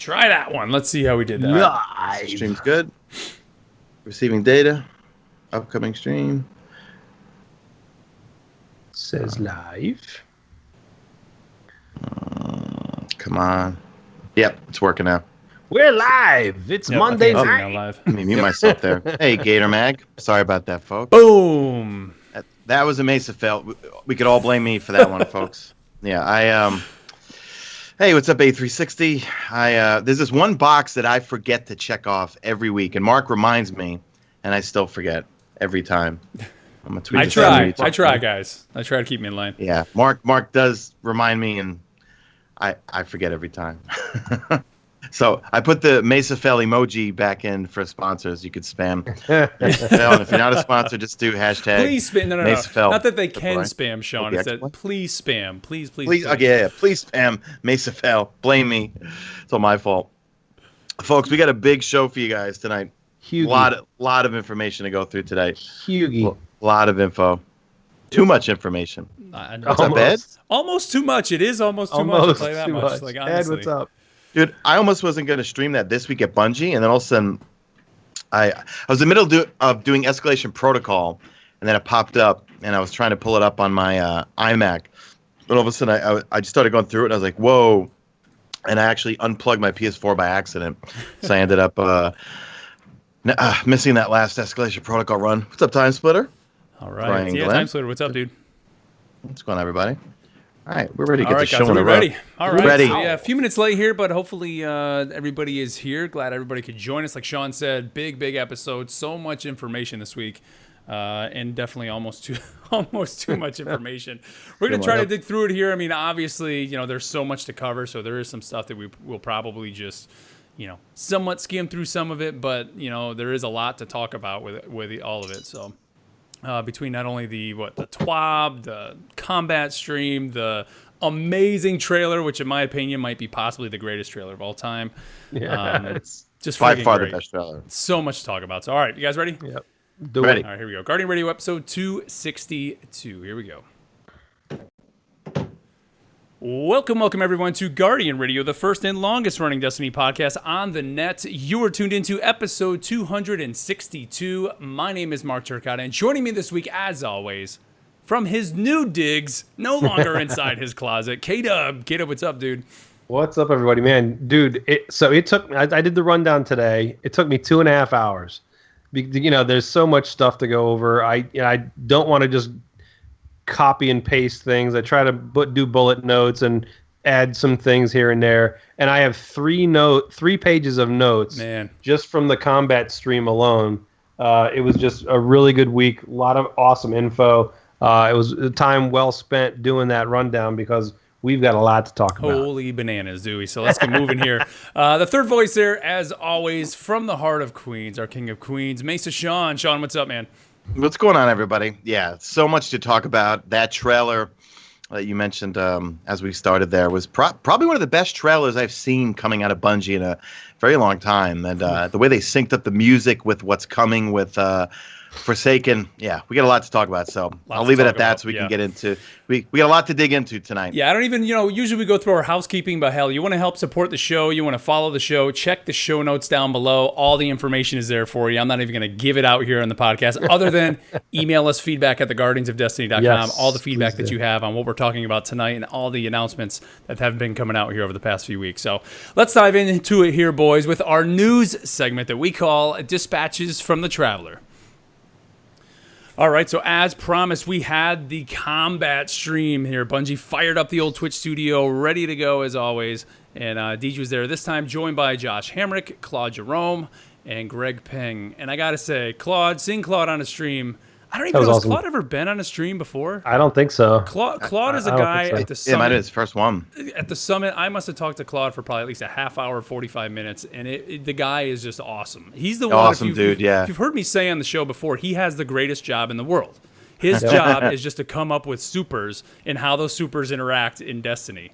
try that one. Let's see how we did that. Live. Stream's good. Receiving data. Upcoming stream. Says live. Come on. Yep, it's working now. We're live. It's Monday night. Live. Let me mute myself there. Hey, Gator Mag. Sorry about that, folks. Boom. That was a Mesa fail. We could all blame me for that one, folks. Yeah, Hey, what's up, A360? There's this one box that I forget to check off every week, and Mark reminds me, and I still forget every time. I'm gonna tweet I try, guys. I try to keep me in line. Yeah, Mark does remind me, and I forget every time. So I put the Mesa fail emoji back in for sponsors. You could spam Mesa fail, and if you're not a sponsor, just do hashtag. Please spam. No. Mesa fail. Not that they can spam, Sean. It's that please spam. Please. Okay, yeah. Please spam Mesa fail. Blame me. It's all my fault, folks. We got a big show for you guys tonight. Huge. Lot of information to go through today. Huge. Lot of info. Too much information. What's up, Ed? Almost too much. It is almost too much to play that much. Like, honestly. Ed, what's up? Dude, I almost wasn't going to stream that this week at Bungie, and then all of a sudden, I was in the middle of doing Escalation Protocol, and then it popped up, and I was trying to pull it up on my iMac, but all of a sudden, I just started going through it, and I was like, whoa, and I actually unplugged my PS4 by accident, so I ended up missing that last Escalation Protocol run. What's up, Time Splitter? All right. Yeah, Time Splitter. What's up, dude? What's going on, everybody? All right, we're ready to get the show guys, on the road. Ready. All right. Ready. So, yeah, a few minutes late here, but hopefully everybody is here. Glad everybody could join us. Like Sean said, big episode. So much information this week, and definitely almost too much information. We're gonna try to dig through it here. I mean, obviously, there's so much to cover, so there is some stuff that we will probably just, somewhat skim through some of it, but there is a lot to talk about with all of it. So. Between not only the TWAB, the combat stream, the amazing trailer, which in my opinion might be possibly the greatest trailer of all time. Yeah, it's just by far great. The best trailer. So much to talk about. So, all right, you guys ready? Yep. Ready. All right, here we go. Guardian Radio episode 262. Here we go. Welcome everyone to Guardian Radio, the first and longest running Destiny podcast on the net. You are tuned into episode 262. My name is Mark Turcotte, and joining me this week, as always, from his new digs, no longer inside his closet, K-Dub. K-Dub, what's up, dude? What's up, everybody? Man, dude, it took, I did the rundown today. It took me 2.5 hours. There's so much stuff to go over. I don't want to just copy and paste things. I try to do bullet notes and add some things here and there. And I have 3 pages of notes, just from the combat stream alone. It was just a really good week. A lot of awesome info. It was a time well spent doing that rundown because we've got a lot to talk about. Holy bananas, Dewey. So let's get moving here. The third voice there, as always, from the heart of Queens, our king of Queens, Mesa Sean. Sean, what's up, man? What's going on, everybody? Yeah, so much to talk about. That trailer that you mentioned as we started there was probably one of the best trailers I've seen coming out of Bungie in a very long time. And the way they synced up the music with what's coming with Forsaken, yeah, we got a lot to talk about. So I'll leave it at that so we can get into. We got a lot to dig into tonight. Yeah, I don't even, usually we go through our housekeeping, but hell, you want to help support the show, you want to follow the show, check the show notes down below. All the information is there for you. I'm not even going to give it out here on the podcast, other than email us feedback at theguardiansofdestiny.com. Yes, all the feedback that you have on what we're talking about tonight and all the announcements that have been coming out here over the past few weeks. So let's dive into it here, boys, with our news segment that we call Dispatches from the Traveler. All right, so as promised, we had the combat stream here. Bungie fired up the old Twitch studio, ready to go as always. And Deej was there this time, joined by Josh Hamrick, Claude Jerome, and Greg Peng. And I got to say, seeing Claude on a stream, I don't even know, has Claude ever been on a stream before? I don't think so. Claude is a guy at the summit. Yeah, mine is first one. At the summit, I must have talked to Claude for probably at least a half hour, 45 minutes, and the guy is just awesome. He's the one. Awesome dude, yeah. If you've heard me say on the show before, he has the greatest job in the world. His job is just to come up with supers and how those supers interact in Destiny.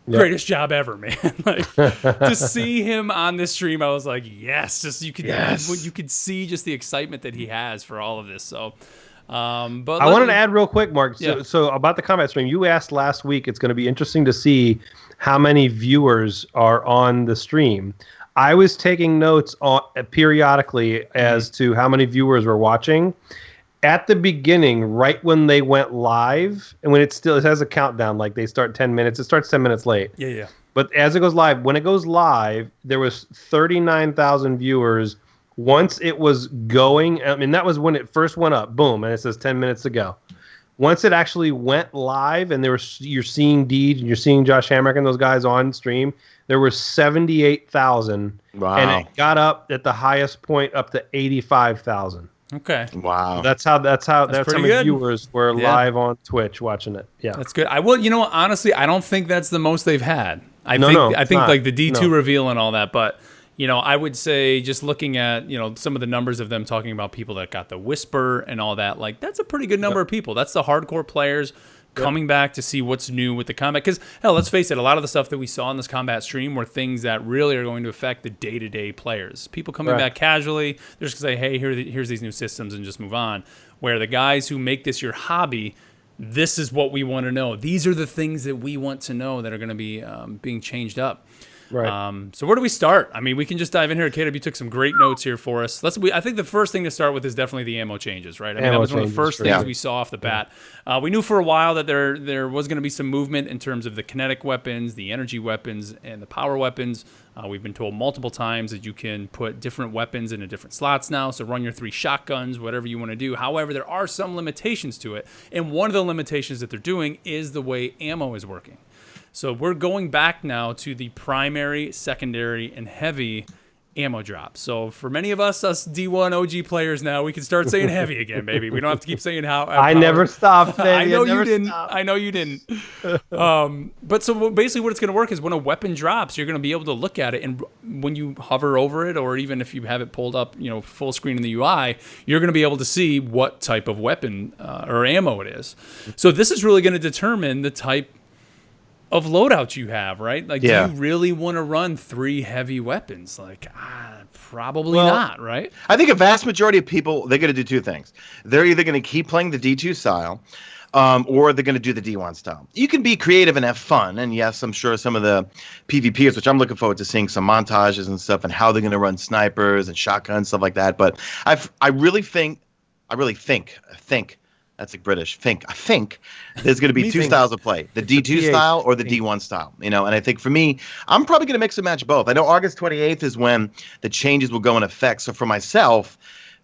Yep. Greatest job ever, man. To see him on this stream, I was like, yes. Just you could see just the excitement that he has for all of this. So But I wanted to add real quick, Mark. Yeah. So about the combat stream, you asked last week. It's going to be interesting to see how many viewers are on the stream. I was taking notes periodically as to how many viewers were watching. At the beginning, right when they went live, and when it has a countdown, like they start 10 minutes, it starts 10 minutes late. Yeah. But as it goes live, when it goes live, there was 39,000 viewers. Once it was going, I mean, that was when it first went up, boom, and it says 10 minutes to go. Once it actually went live, and you're seeing Deej and you're seeing Josh Hamrick and those guys on stream, there were 78,000. Wow. And it got up at the highest point up to 85,000. Okay. Wow. That's how many good. viewers were live on Twitch watching it. Yeah. That's good. I will, honestly, I don't think that's the most they've had. I think not. like the D2 reveal and all that, but I would say just looking at, some of the numbers of them talking about people that got the Whisper and all that, like that's a pretty good number of people. That's the hardcore players coming back to see what's new with the combat. Because, hell, let's face it, a lot of the stuff that we saw in this combat stream were things that really are going to affect the day-to-day players. People coming back casually, they're just going to say, hey, here's these new systems and just move on. Where the guys who make this your hobby, this is what we want to know. These are the things that we want to know that are going to be being changed up. Right. So where do we start? I mean, we can just dive in here. Caleb, you took some great notes here for us. I think the first thing to start with is definitely the ammo changes, right? I mean, that was one of the first things we saw off the bat. We knew for a while that there was going to be some movement in terms of the kinetic weapons, the energy weapons, and the power weapons. We've been told multiple times that you can put different weapons into different slots now. So run your 3 shotguns, whatever you want to do. However, there are some limitations to it. And one of the limitations that they're doing is the way ammo is working. So we're going back now to the primary, secondary, and heavy ammo drops. So for many of us D1 OG players now, we can start saying heavy again, baby. We don't have to keep saying how. I never stopped, baby. I know you didn't. But so basically what it's going to work is when a weapon drops, you're going to be able to look at it. And when you hover over it, or even if you have it pulled up, full screen in the UI, you're going to be able to see what type of weapon or ammo it is. So this is really going to determine the type of loadout you have, right? Like, do you really want to run 3 heavy weapons? Like, probably not, right? I think a vast majority of people, they're going to do 2 things. They're either going to keep playing the D2 style, or they're going to do the D1 style. You can be creative and have fun, and yes, I'm sure some of the PvPers, which I'm looking forward to seeing some montages and stuff, and how they're going to run snipers and shotguns, stuff like that. But I really think. That's like British. I think there's going to be 2 styles of play: the D2 style or the D1 style. And I think for me, I'm probably going to mix and match both. I know August 28th is when the changes will go in effect. So for myself,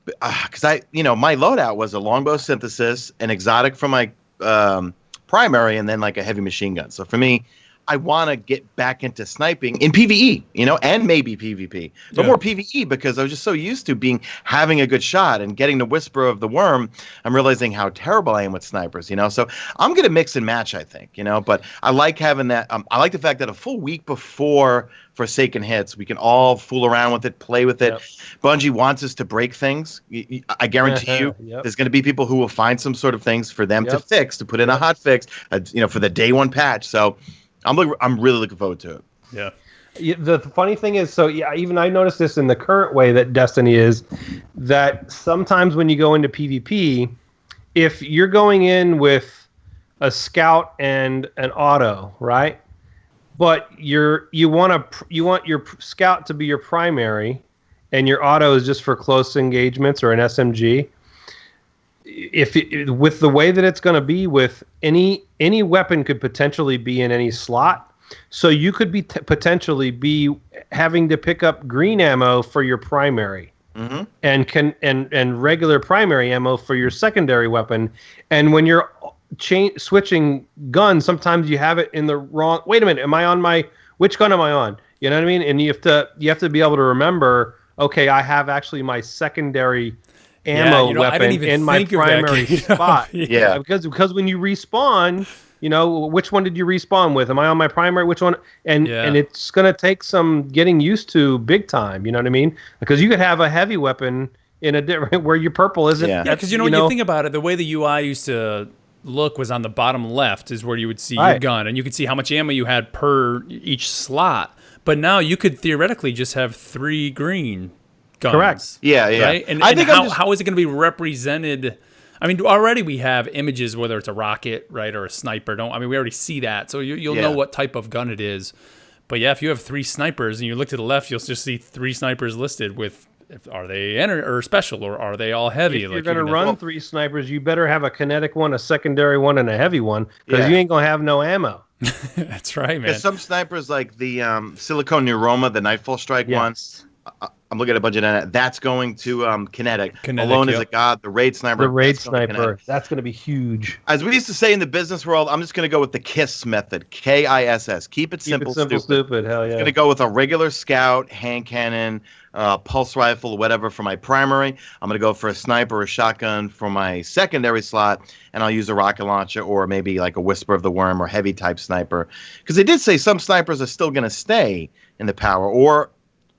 because my loadout was a longbow synthesis, an exotic from my primary, and then like a heavy machine gun. So for me, I want to get back into sniping in PvE, and maybe PvP, but more PvE, because I was just so used to having a good shot and getting the whisper of the worm. I'm realizing how terrible I am with snipers, So I'm going to mix and match, I think, but I like having that. I like the fact that a full week before Forsaken hits, we can all fool around with it, play with it. Bungie wants us to break things. I guarantee you there's going to be people who will find some sort of things for them to fix, to put in a hot fix, for the day 1 patch. So I'm really looking forward to it. Yeah. The funny thing is, even I noticed this in the current way that Destiny is, that sometimes when you go into PvP, if you're going in with a scout and an auto, right? But you want your scout to be your primary, and your auto is just for close engagements or an SMG. With the way that it's going to be, with any weapon could potentially be in any slot, so you could be potentially be having to pick up green ammo for your primary, and regular primary ammo for your secondary weapon. And when you're switching guns, sometimes you have it in the wrong. Wait a minute, which gun am I on? You know what I mean? And you have to be able to remember. Okay, I have actually my secondary ammo weapon in my primary spot. Because when you respawn, which one did you respawn with? Am I on my primary? Which one? And it's gonna take some getting used to, big time. You know what I mean? Because you could have a heavy weapon in a different where your purple isn't. Yeah, because when you think about it, the way the UI used to look was on the bottom left is where you would see your gun, and you could see how much ammo you had per each slot. But now you could theoretically just have 3 green guns. Correct. Yeah. Right? And how is it going to be represented? I mean, already we have images, whether it's a rocket, right, or a sniper. We already see that, so you'll know what type of gun it is. But yeah, if you have 3 snipers and you look to the left, you'll just see 3 snipers listed with, are they or special, or are they all heavy? If you're going to run 3 snipers, you better have a kinetic one, a secondary one, and a heavy one, because you ain't going to have no ammo. That's right, man. Because some snipers, like the Silicone Neuroma, the Nightfall Strike one, I'm looking at a budget on it. That's going to Kinetic. Alone is a God. The Raid Sniper. The Raid Sniper. That's going to be huge. As we used to say in the business world, I'm just going to go with the KISS method. KISS. Keep it simple, stupid. Hell yeah. I'm going to go with a regular scout, hand cannon, pulse rifle, whatever for my primary. I'm going to go for a sniper or a shotgun for my secondary slot, and I'll use a rocket launcher or maybe like a Whisper of the Worm or heavy type sniper. Because they did say some snipers are still going to stay in the power, or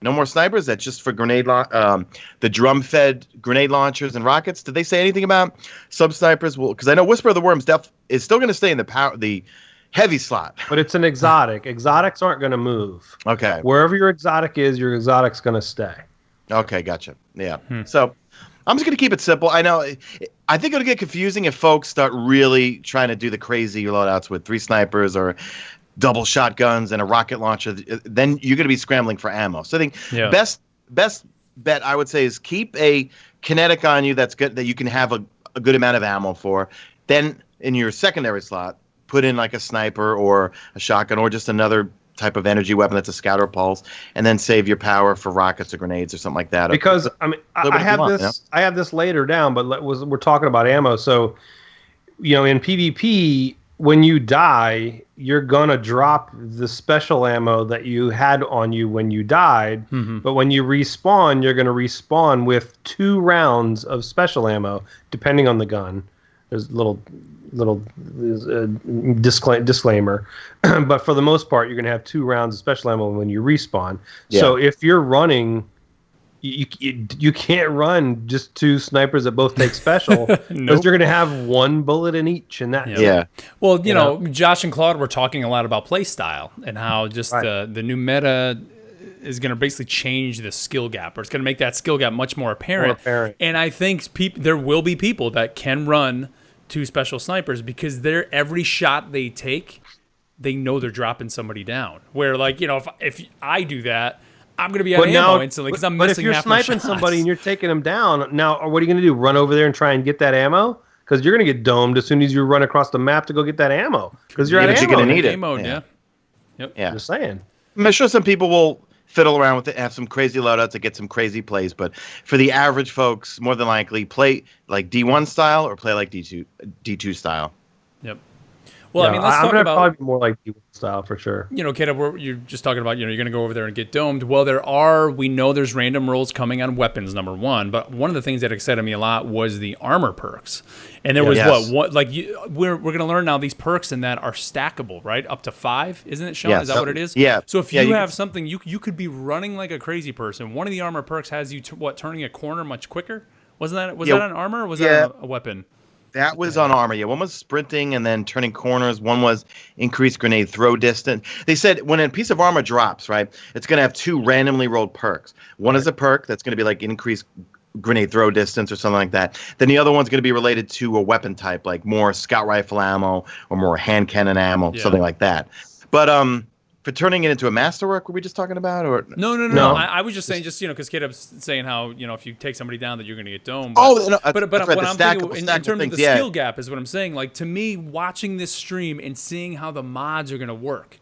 no more snipers. That's just for the drum-fed grenade launchers and rockets. Did they say anything about some snipers? Well, because I know Whisper of the Worms is still going to stay in the heavy slot. But it's an exotic. Exotics aren't going to move. Okay. Wherever your exotic's going to stay. Okay, gotcha. Yeah. So I'm just going to keep it simple. I know. I think it'll get confusing if folks start really trying to do the crazy loadouts with 3 snipers or double shotguns and a rocket launcher. Then you're going to be scrambling for ammo. So I think best bet I would say is keep a kinetic on you that's good, that you can have a good amount of ammo for. Then in your secondary slot, put in like a sniper or a shotgun or just another type of energy weapon that's a scout or pulse, and then save your power for rockets or grenades or something like that. Because I have this later down, but we're talking about ammo. So in PvP, when you die, you're gonna drop the special ammo that you had on you when you died. But when you respawn, you're gonna respawn with 2 rounds of special ammo, depending on the gun. There's little disclaimer, but for the most part, you're gonna have 2 rounds of special ammo when you respawn. So if you're running, you can't run just 2 snipers that both take special, because you're going to have 1 bullet in each, and that. Well, you know, Josh and Claude were talking a lot about play style and how just the new meta is going to basically change the skill gap, or it's going to make that skill gap much more apparent. And I think there will be people that can run 2 special snipers because every shot they take, they know they're dropping somebody down. Where, like, you know, if I do that, I'm going to be out of ammo instantly because I'm missing half my shots. But if you're sniping somebody and you're taking them down, now what are you going to do? Run over there and try and get that ammo? Because you're going to get domed as soon as you run across the map to go get that ammo. Because you're out of ammo. You're going to need it. Mode, Yeah. Just saying. I'm sure some people will fiddle around with it, have some crazy loadouts to get some crazy plays, but for the average folks, more than likely, play like D1 style or play like D2 style. Yep. Well, I mean, let's talk about probably more like D1 style for sure. You know, Caleb, you're just talking about, you know, you're going to go over there and get domed. Well, we know there's random rolls coming on weapons, number one, but one of the things that excited me a lot was the armor perks. And there was we're going to learn now these perks in that are stackable, right? Up to 5, isn't it, Sean? Is that what it is? Yeah. So if you have something, you could be running like a crazy person. One of the armor perks has you turning a corner much quicker. Was that an armor or was that a weapon? That was on armor. Yeah, one was sprinting and then turning corners. One was increased grenade throw distance. They said when a piece of armor drops, right, it's going to have 2 randomly rolled perks. One is a perk that's going to be like increased grenade throw distance or something like that. Then the other one's going to be related to a weapon type, like more scout rifle ammo or more hand cannon ammo, something like that. But for turning it into a masterwork, were we just talking about? Or No. I was just saying, just, you know, because Caleb's saying how, you know, if you take somebody down, that you're going to get domed. But what I'm thinking in terms of the skill gap is what I'm saying. Like, to me, watching this stream and seeing how the mods are going to work.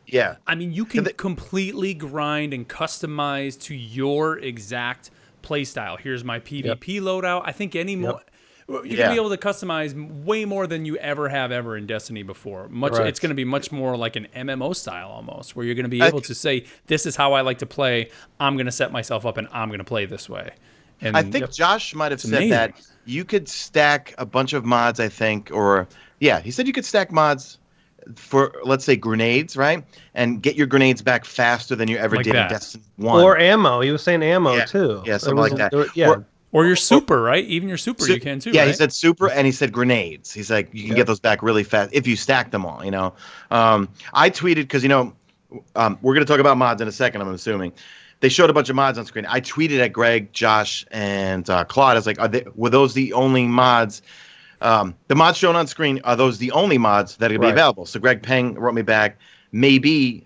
Yeah. I mean, you can completely grind and customize to your exact play style. Here's my PvP loadout. I think any more. You're going to be able to customize way more than you ever have in Destiny before. It's going to be much more like an MMO style almost, where you're going to be able to say, this is how I like to play. I'm going to set myself up and I'm going to play this way. And I think Josh might have said that you could stack a bunch of mods, I think, he said you could stack mods for, let's say, grenades, right? And get your grenades back faster than you ever did in Destiny 1. Or ammo. He was saying ammo, too. Yeah, something like that. Or your super, right? Even your super, you can too. Yeah, right? He said super, and he said grenades. He's like, you can get those back really fast if you stack them all. You know, I tweeted because we're going to talk about mods in a second. I'm assuming they showed a bunch of mods on screen. I tweeted at Greg, Josh, and Claude. I was like, were those the only mods? The mods shown on screen, are those the only mods that are going to be available? So Greg Peng wrote me back, maybe,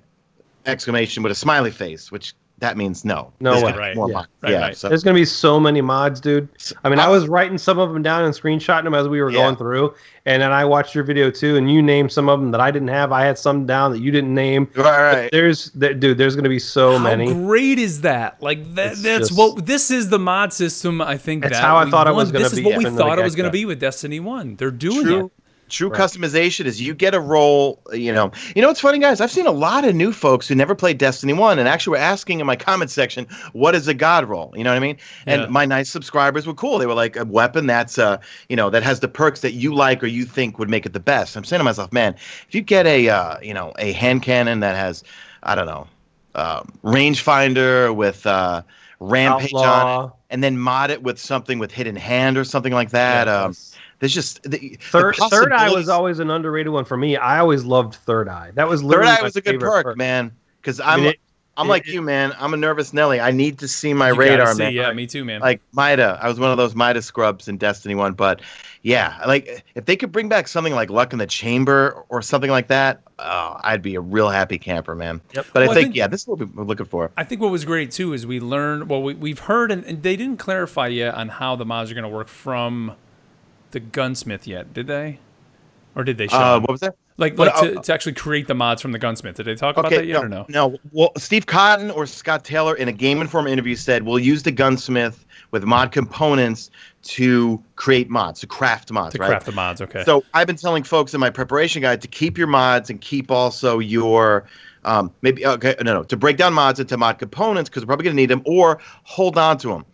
exclamation with a smiley face, which that means no. No way. Right. Right. So there's going to be so many mods, dude. I mean, I was writing some of them down and screenshotting them as we were going through. And then I watched your video too, and you named some of them that I didn't have. I had some down that you didn't name. Right. There's going to be so many. How great is that? Like this is the mod system. I think that's how I thought it was going to be. This is what we thought it was going to be with Destiny 1. They're doing it. True customization is you get a role, you know. You know what's funny, guys? I've seen a lot of new folks who never played Destiny 1 and actually were asking in my comment section, what is a god role? You know what I mean? And my nice subscribers were cool. They were like, a weapon that's, you know, that has the perks that you like or you think would make it the best. I'm saying to myself, man, if you get a, you know, a hand cannon that has, I don't know, rangefinder with rampage on it, and then mod it with something with hidden hand or something like that. There's just Third Eye was always an underrated one for me. I always loved Third Eye. That was literally Third Eye was a good perk, man. Because I'm like you, man. I'm a nervous Nelly. I need to see my radar, man. Yeah, me too, man. Like Mida, I was one of those Mida scrubs in Destiny 1. But yeah, like if they could bring back something like Luck in the Chamber or something like that, I'd be a real happy camper, man. Yep. But I think this is what we're looking for. I think what was great too is we learned. Well, we've heard, and they didn't clarify yet on how the mods are going to work from the Gunsmith yet, did they? Or did they show? What was that? Like to actually create the mods from the Gunsmith. Did they talk about that yet or no? No. Well, Steve Cotton or Scott Taylor in a Game Informer interview said, we'll use the Gunsmith with mod components to create mods, to craft mods, right? Craft the mods, okay. So I've been telling folks in my preparation guide to keep your mods and keep also your to break down mods into mod components because we're probably going to need them, or hold on to them.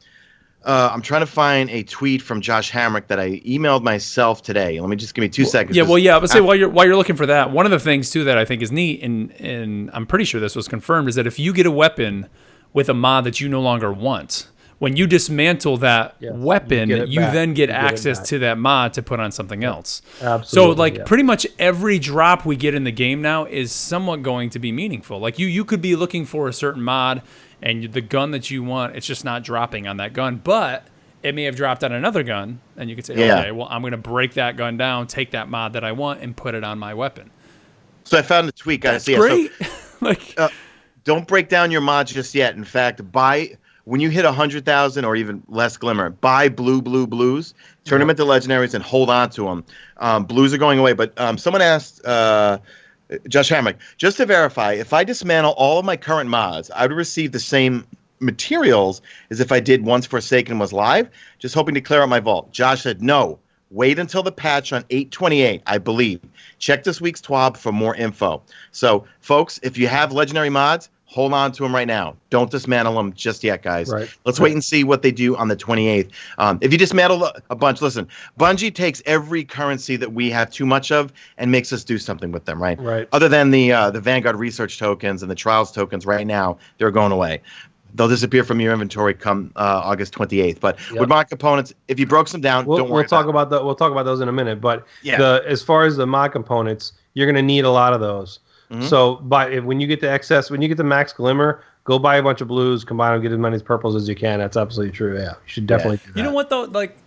I'm trying to find a tweet from Josh Hamrick that I emailed myself today. Let me just give me 2 seconds. Yeah, I would say while you're looking for that, one of the things too that I think is neat, and I'm pretty sure this was confirmed, is that if you get a weapon with a mod that you no longer want, when you dismantle that weapon, you then get access to that mod to put on something else. Absolutely. So pretty much every drop we get in the game now is somewhat going to be meaningful. Like you could be looking for a certain mod, and the gun that you want, it's just not dropping on that gun, but it may have dropped on another gun, and you could say, okay, well, I'm going to break that gun down, take that mod that I want, and put it on my weapon. So I found the tweet, guys. That's great. So, don't break down your mods just yet. In fact, when you hit 100,000 or even less glimmer, buy blues, turn them into legendaries, and hold on to them. Blues are going away, but someone asked... Josh Hamrick, just to verify, if I dismantle all of my current mods, I would receive the same materials as if I did once Forsaken was live, just hoping to clear out my vault. Josh said, no, wait until the patch on 8/28, I believe. Check this week's TWAB for more info. So, folks, if you have legendary mods, hold on to them right now. Don't dismantle them just yet, guys. Right. Let's wait and see what they do on the 28th. If you dismantle a bunch, listen, Bungie takes every currency that we have too much of and makes us do something with them, right? Right. Other than the Vanguard research tokens and the Trials tokens right now, they're going away. They'll disappear from your inventory come August 28th. But with mod components, if you broke some down, don't worry. We'll talk about those in a minute. But as far as the mod components, you're going to need a lot of those. Mm-hmm. So, when you get the excess, when you get the max glimmer, go buy a bunch of blues, combine them, get as many purples as you can. That's absolutely true. Yeah, you should definitely do that. You know what though? Like,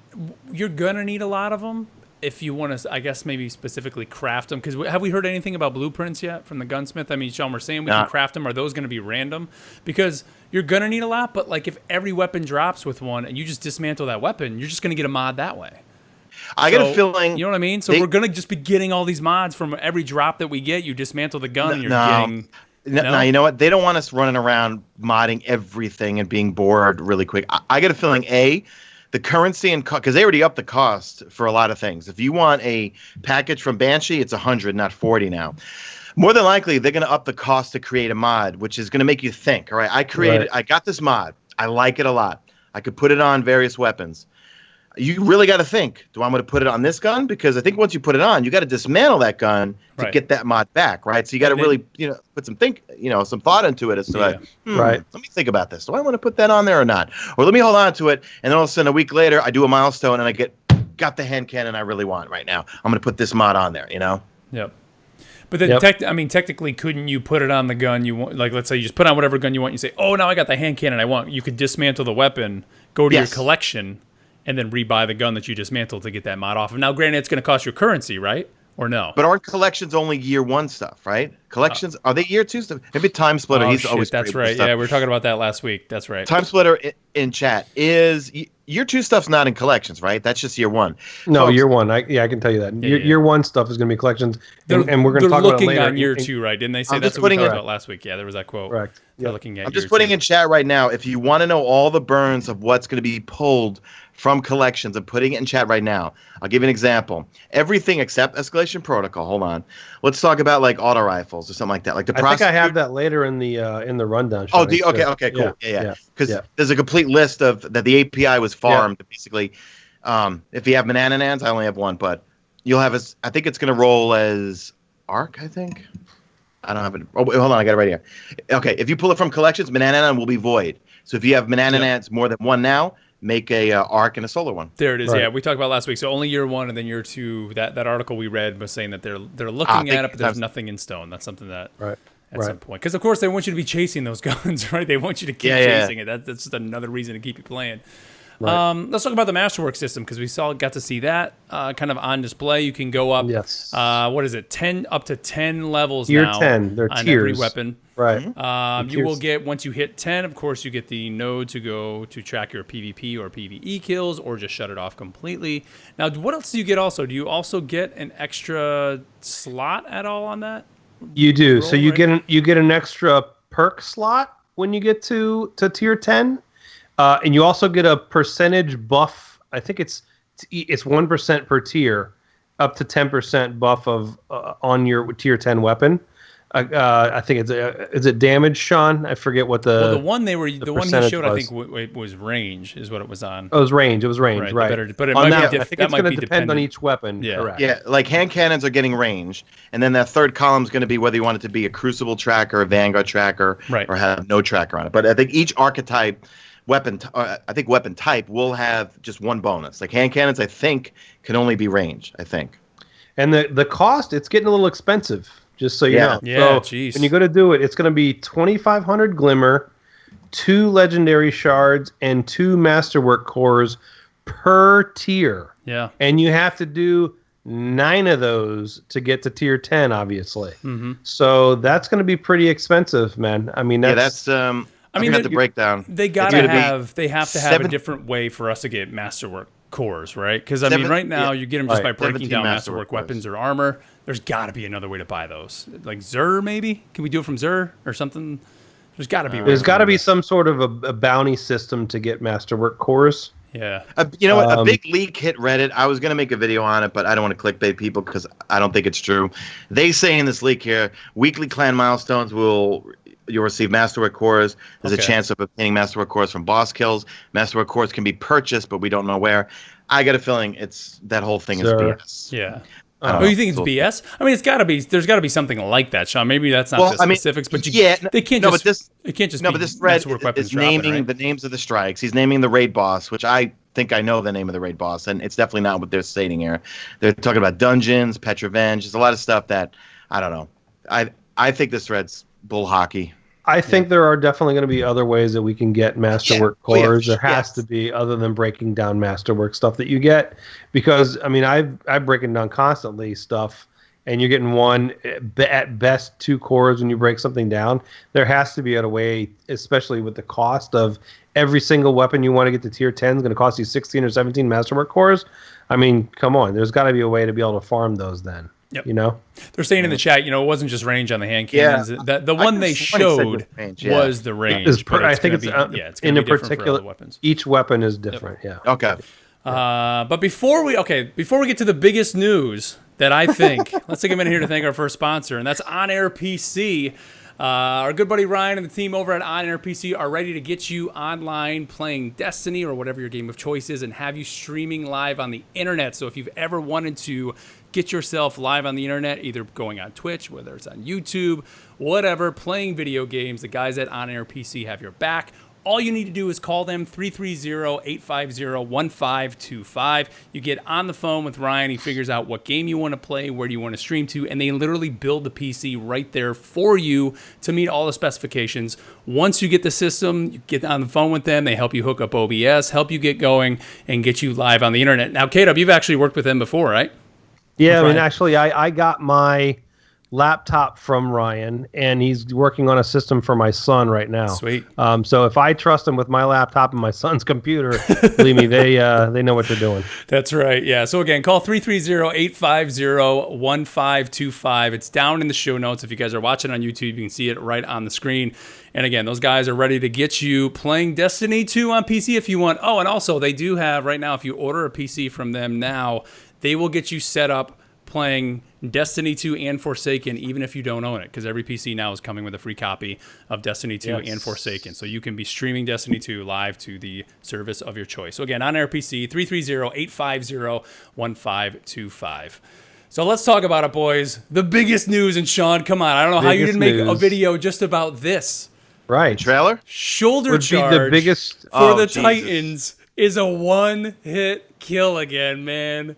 you're gonna need a lot of them if you want to. I guess maybe specifically craft them. Because have we heard anything about blueprints yet from the Gunsmith? I mean, Sean, we're saying we can craft them. Are those going to be random? Because you're gonna need a lot. But like, if every weapon drops with one, and you just dismantle that weapon, you're just gonna get a mod that way. I get a feeling... You know what I mean? So we're going to just be getting all these mods from every drop that we get. You dismantle the gun and you're getting... No, you know what? They don't want us running around modding everything and being bored really quick. I get a feeling, the currency and... Because they already upped the cost for a lot of things. If you want a package from Banshee, it's 100, not 40 now. More than likely, they're going to up the cost to create a mod, which is going to make you think, all right? I got this mod. I like it a lot. I could put it on various weapons. You really got to think, do I want to put it on this gun? Because I think once you put it on, you got to dismantle that gun to get that mod back, right? So you got to really, put some some thought into it as to let me think about this. Do I want to put that on there or not? Or let me hold on to it, and then all of a sudden a week later, I do a milestone and I got the hand cannon I really want right now. I'm going to put this mod on there, Yep. But then, technically, couldn't you put it on the gun you want? Like, let's say you just put on whatever gun you want. You say, "Oh, now I got the hand cannon I want." You could dismantle the weapon, go to your collection, and then rebuy the gun that you dismantled to get that mod off. And now, granted, it's going to cost you currency, right? Or no? But aren't collections only year 1 stuff, right? Collections are they year 2 stuff? Maybe Time Splitter. He's always that's right. Yeah, we were talking about that last week. That's right. Time Splitter in chat is year 2 stuff's not in collections, right? That's just year 1. No, year 1. I can tell you that. Year 1 stuff is going to be collections, and we're going to talk about it later. They're looking on year 2, right? Didn't they say that's what we talked about last week? Yeah, there was that quote. Correct. They're looking at. I'm just putting in chat right now. If you want to know all the burns of what's going to be pulled from collections, I'm putting it in chat right now. I'll give you an example. Everything except Escalation Protocol. Hold on. Let's talk about like auto rifles or something like that. Like I think I have that later in the rundown. Oh, do you? Okay, cool. Yeah. Because there's a complete list of that the API was farmed. Basically, if you have Manananans, I only have one, but you'll have I think it's going to roll as Arc. I think. I don't have it. Oh, wait, hold on. I got it right here. Okay, if you pull it from collections, Manananan will be void. So if you have Manananans more than one now, make a Arc and a solar one. There it is. Right. Yeah, we talked about last week. So only year 1 and then year 2. That article we read was saying that they're looking at it, but there's nothing in stone. That's something that at some point, because of course they want you to be chasing those guns, right? They want you to keep chasing it. That's just another reason to keep you playing. Right. Let's talk about the Masterwork system because we got to see that kind of on display. You can go up. Yes. What is it? 10 up to 10 levels Tier now. 10. They're on tiers. every weapon. Right. You will get, once you hit 10, of course, you get the node to go to track your PvP or PvE kills or just shut it off completely. Now, what else do you get also? Do you also get an extra slot at all on that? You do. So you get an extra perk slot when you get to tier 10. And you also get a percentage buff. I think it's 1% per tier, up to 10% buff of on your tier 10 weapon. I think is it damage, Sean? I forget what the one he showed. I think was range is what it was on. Oh, it was range. Right. But it might be. I think it's going to depend on each weapon. Yeah. Correct. Yeah, like hand cannons are getting range, and then that third column is going to be whether you want it to be a Crucible tracker, a Vanguard tracker, or have no tracker on it. But I think each archetype. Weapon type will have just one bonus. Like hand cannons, I think, can only be range. I think. And the cost, it's getting a little expensive. Just so you know. Yeah. So when you go to do it, it's going to be 2,500 Glimmer, 2 Legendary Shards, and 2 Masterwork cores per tier. Yeah. And you have to do 9 of those to get to tier 10, obviously. Mm-hmm. So that's going to be pretty expensive, man. I mean, that's I mean, the breakdown. They have to have a different way for us to get Masterwork cores, right? Because I mean, right now you get them just by breaking down Masterwork weapons or armor. There's got to be another way to buy those, like Xur, maybe. Can we do it from Xur or something? There's got to be. There's got to be some sort of a bounty system to get Masterwork cores. Yeah. You know what? A big leak hit Reddit. I was going to make a video on it, but I don't want to clickbait people because I don't think it's true. They say in this leak here, weekly clan milestones you'll receive Masterwork cores. There's a chance of obtaining Masterwork cores from boss kills. Masterwork cores can be purchased, but we don't know where. I got a feeling that whole thing is BS. Yeah. You think it's BS? I mean, there's got to be something like that, Sean. Maybe that's not the specifics, but they can't but this thread is naming the names of the strikes. He's naming the raid boss, which I think I know the name of the raid boss, and it's definitely not what they're stating here. They're talking about dungeons, pet revenge. There's a lot of stuff that I don't know. I think this thread's bull hockey. I think there are definitely going to be other ways that we can get Masterwork cores. There has to be, other than breaking down Masterwork stuff that you get, because I mean I'm breaking down constantly stuff, and you're getting one at best 2 cores when you break something down. There has to be a way, especially with the cost of every single weapon you want to get to tier 10 is going to cost you 16 or 17 Masterwork cores. I mean, come on, there's got to be a way to be able to farm those then. Yep. You know, they're saying in the chat, it wasn't just range on the hand cannons. The one they showed was the range. I think it's in a particular weapons. Each weapon is different. Yep. Yeah. Okay. But before we get to the biggest news that I think, let's take a minute here to thank our first sponsor, and that's OnAir PC. Our good buddy Ryan and the team over at OnAir PC are ready to get you online playing Destiny or whatever your game of choice is and have you streaming live on the internet. So if you've ever wanted to get yourself live on the internet, either going on Twitch, whether it's on YouTube, whatever, playing video games, the guys at OnAir PC have your back. All you need to do is call them 330-850-1525. You get on the phone with Ryan. He figures out what game you want to play, where do you want to stream to, and they literally build the PC right there for you to meet all the specifications. Once you get the system, you get on the phone with them. They help you hook up OBS, help you get going, and get you live on the internet. Now, K-Dub, you've actually worked with them before, right? Yeah, I mean, actually, I got my laptop from Ryan, and he's working on a system for my son right now. Sweet. So if I trust him with my laptop and my son's computer, believe me, they know what they're doing. That's right. Yeah. So again, call 330-850-1525. It's down in the show notes. If you guys are watching on YouTube, you can see it right on the screen. And again, those guys are ready to get you playing Destiny 2 on PC if you want. Oh, and also they do have right now, if you order a PC from them now, they will get you set up playing Destiny 2 and Forsaken, even if you don't own it, because every PC now is coming with a free copy of Destiny 2 and Forsaken. So you can be streaming Destiny 2 live to the service of your choice. So again, OnAir PC, 330-850-1525. So let's talk about it, boys. The biggest news, and Sean, come on. I don't know how you didn't make a video just about this. Right. Trailer? Shoulder charge the biggest for the Titans is a one-hit kill again, man.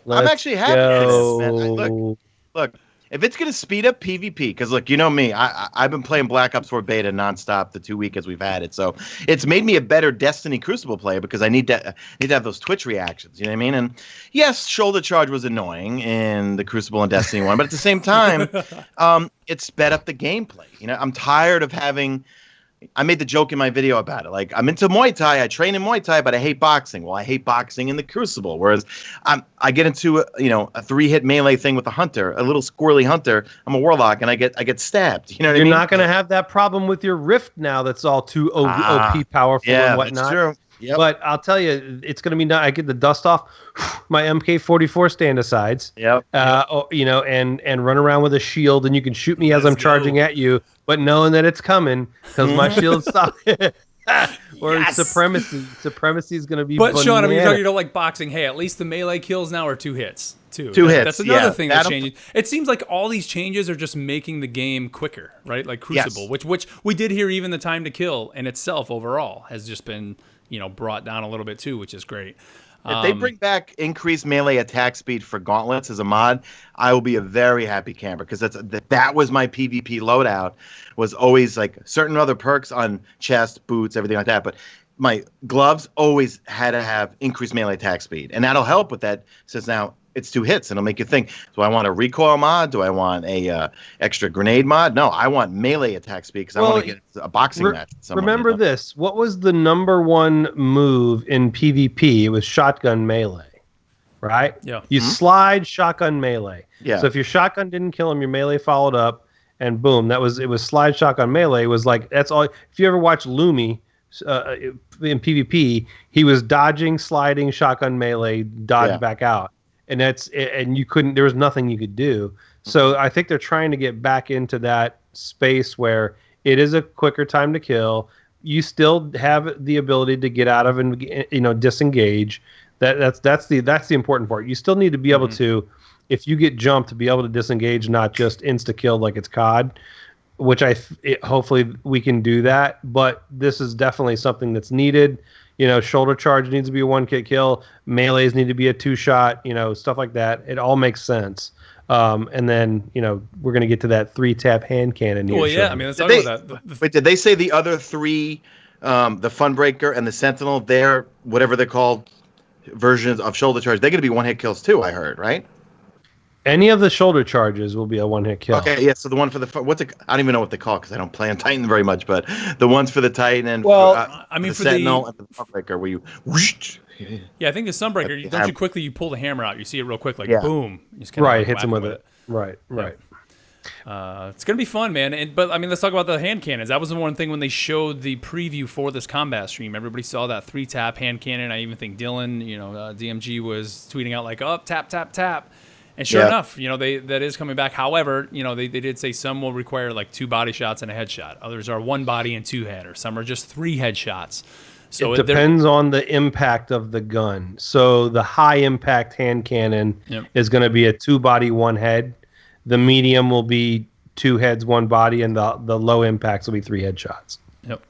I'm actually happy for this, man. Look, if it's going to speed up PvP, because look, you know me, I've been playing Black Ops 4 beta nonstop the 2 weekends we've had it, so it's made me a better Destiny Crucible player because I need to have those Twitch reactions, you know what I mean? And yes, shoulder charge was annoying in the Crucible and Destiny 1, but at the same time, it sped up the gameplay. You know, I'm tired of having. I made the joke in my video about it. Like, I'm into Muay Thai. I train in Muay Thai, but I hate boxing. Well, I hate boxing in the Crucible. Whereas I get into a 3-hit melee thing with a hunter, a little squirrely hunter. I'm a warlock, and I get stabbed. You know what I mean? You're not going to have that problem with your Rift now. That's all too OP powerful and whatnot. That's true. Yep. But I'll tell you, it's going to be. I get the dust off my MK44 stand-asides. Yep. And run around with a shield, and you can shoot me as I'm charging at you, but knowing that it's coming because my shield's stopped. Or supremacy. Supremacy is going to be. But Sean, I mean, you don't like boxing. Hey, at least the melee kills now are 2 hits. Two hits. That's another thing that changes. It seems like all these changes are just making the game quicker, right? Like Crucible, which we did here. Even the time to kill in itself overall has just been brought down a little bit too, which is great. If they bring back increased melee attack speed for Gauntlets as a mod, I will be a very happy camper because that was my PvP loadout. Was always like certain other perks on chest, boots, everything like that. But my gloves always had to have increased melee attack speed, and that'll help with that. Since now it's 2 hits, and it'll make you think: do I want a recoil mod? Do I want a extra grenade mod? No, I want melee attack speed because I want to get a boxing match. Remember this: what was the #1 move in PvP? It was shotgun melee, right? Yeah. You slide shotgun melee. Yeah. So if your shotgun didn't kill him, your melee followed up, and boom, it was slide shotgun melee. It was like that's all. If you ever watch Lumi. In PvP, he was dodging, sliding, shotgun melee, dodge back out. And there was nothing you could do. So I think they're trying to get back into that space where it is a quicker time to kill. You still have the ability to get out of and disengage. That's the important part. You still need to be able to, if you get jumped, to be able to disengage, not just insta kill like it's COD. Which hopefully we can do that. But this is definitely something that's needed. Shoulder charge needs to be a 1-hit kill. Melees need to be a 2-shot. Stuff like that. It all makes sense. And then we're gonna get to that 3-tap hand cannon. Well, yeah. I mean, let's talk about that. Wait, did they say the other 3, the Funbreaker and the Sentinel, they're whatever they're called versions of shoulder charge? They're gonna be 1-hit kills too. I heard, right? Any of the shoulder charges will be a 1-hit kill. Okay, yeah. So the one for the I don't even know what they call it because I don't play on Titan very much. But the ones for the Titan and for the Sentinel and the Sunbreaker, where you. Yeah, I think the Sunbreaker. Don't you quickly you pull the hammer out? You see it real quick, like boom. You just hits him with it. Right. It's gonna be fun, man. But I mean, let's talk about the hand cannons. That was the one thing when they showed the preview for this combat stream. Everybody saw that 3-tap hand cannon. I even think Dylan, DMG was tweeting out like, "Up, tap, tap, tap." And sure enough, that is coming back. However, they did say some will require like 2 body shots and a headshot. Others are 1 body and 2 head, or some are just 3 headshots. So it depends on the impact of the gun. So the high impact hand cannon is going to be a 2 body, 1 head. The medium will be 2 heads, 1 body, and the low impacts will be 3 headshots. Yep.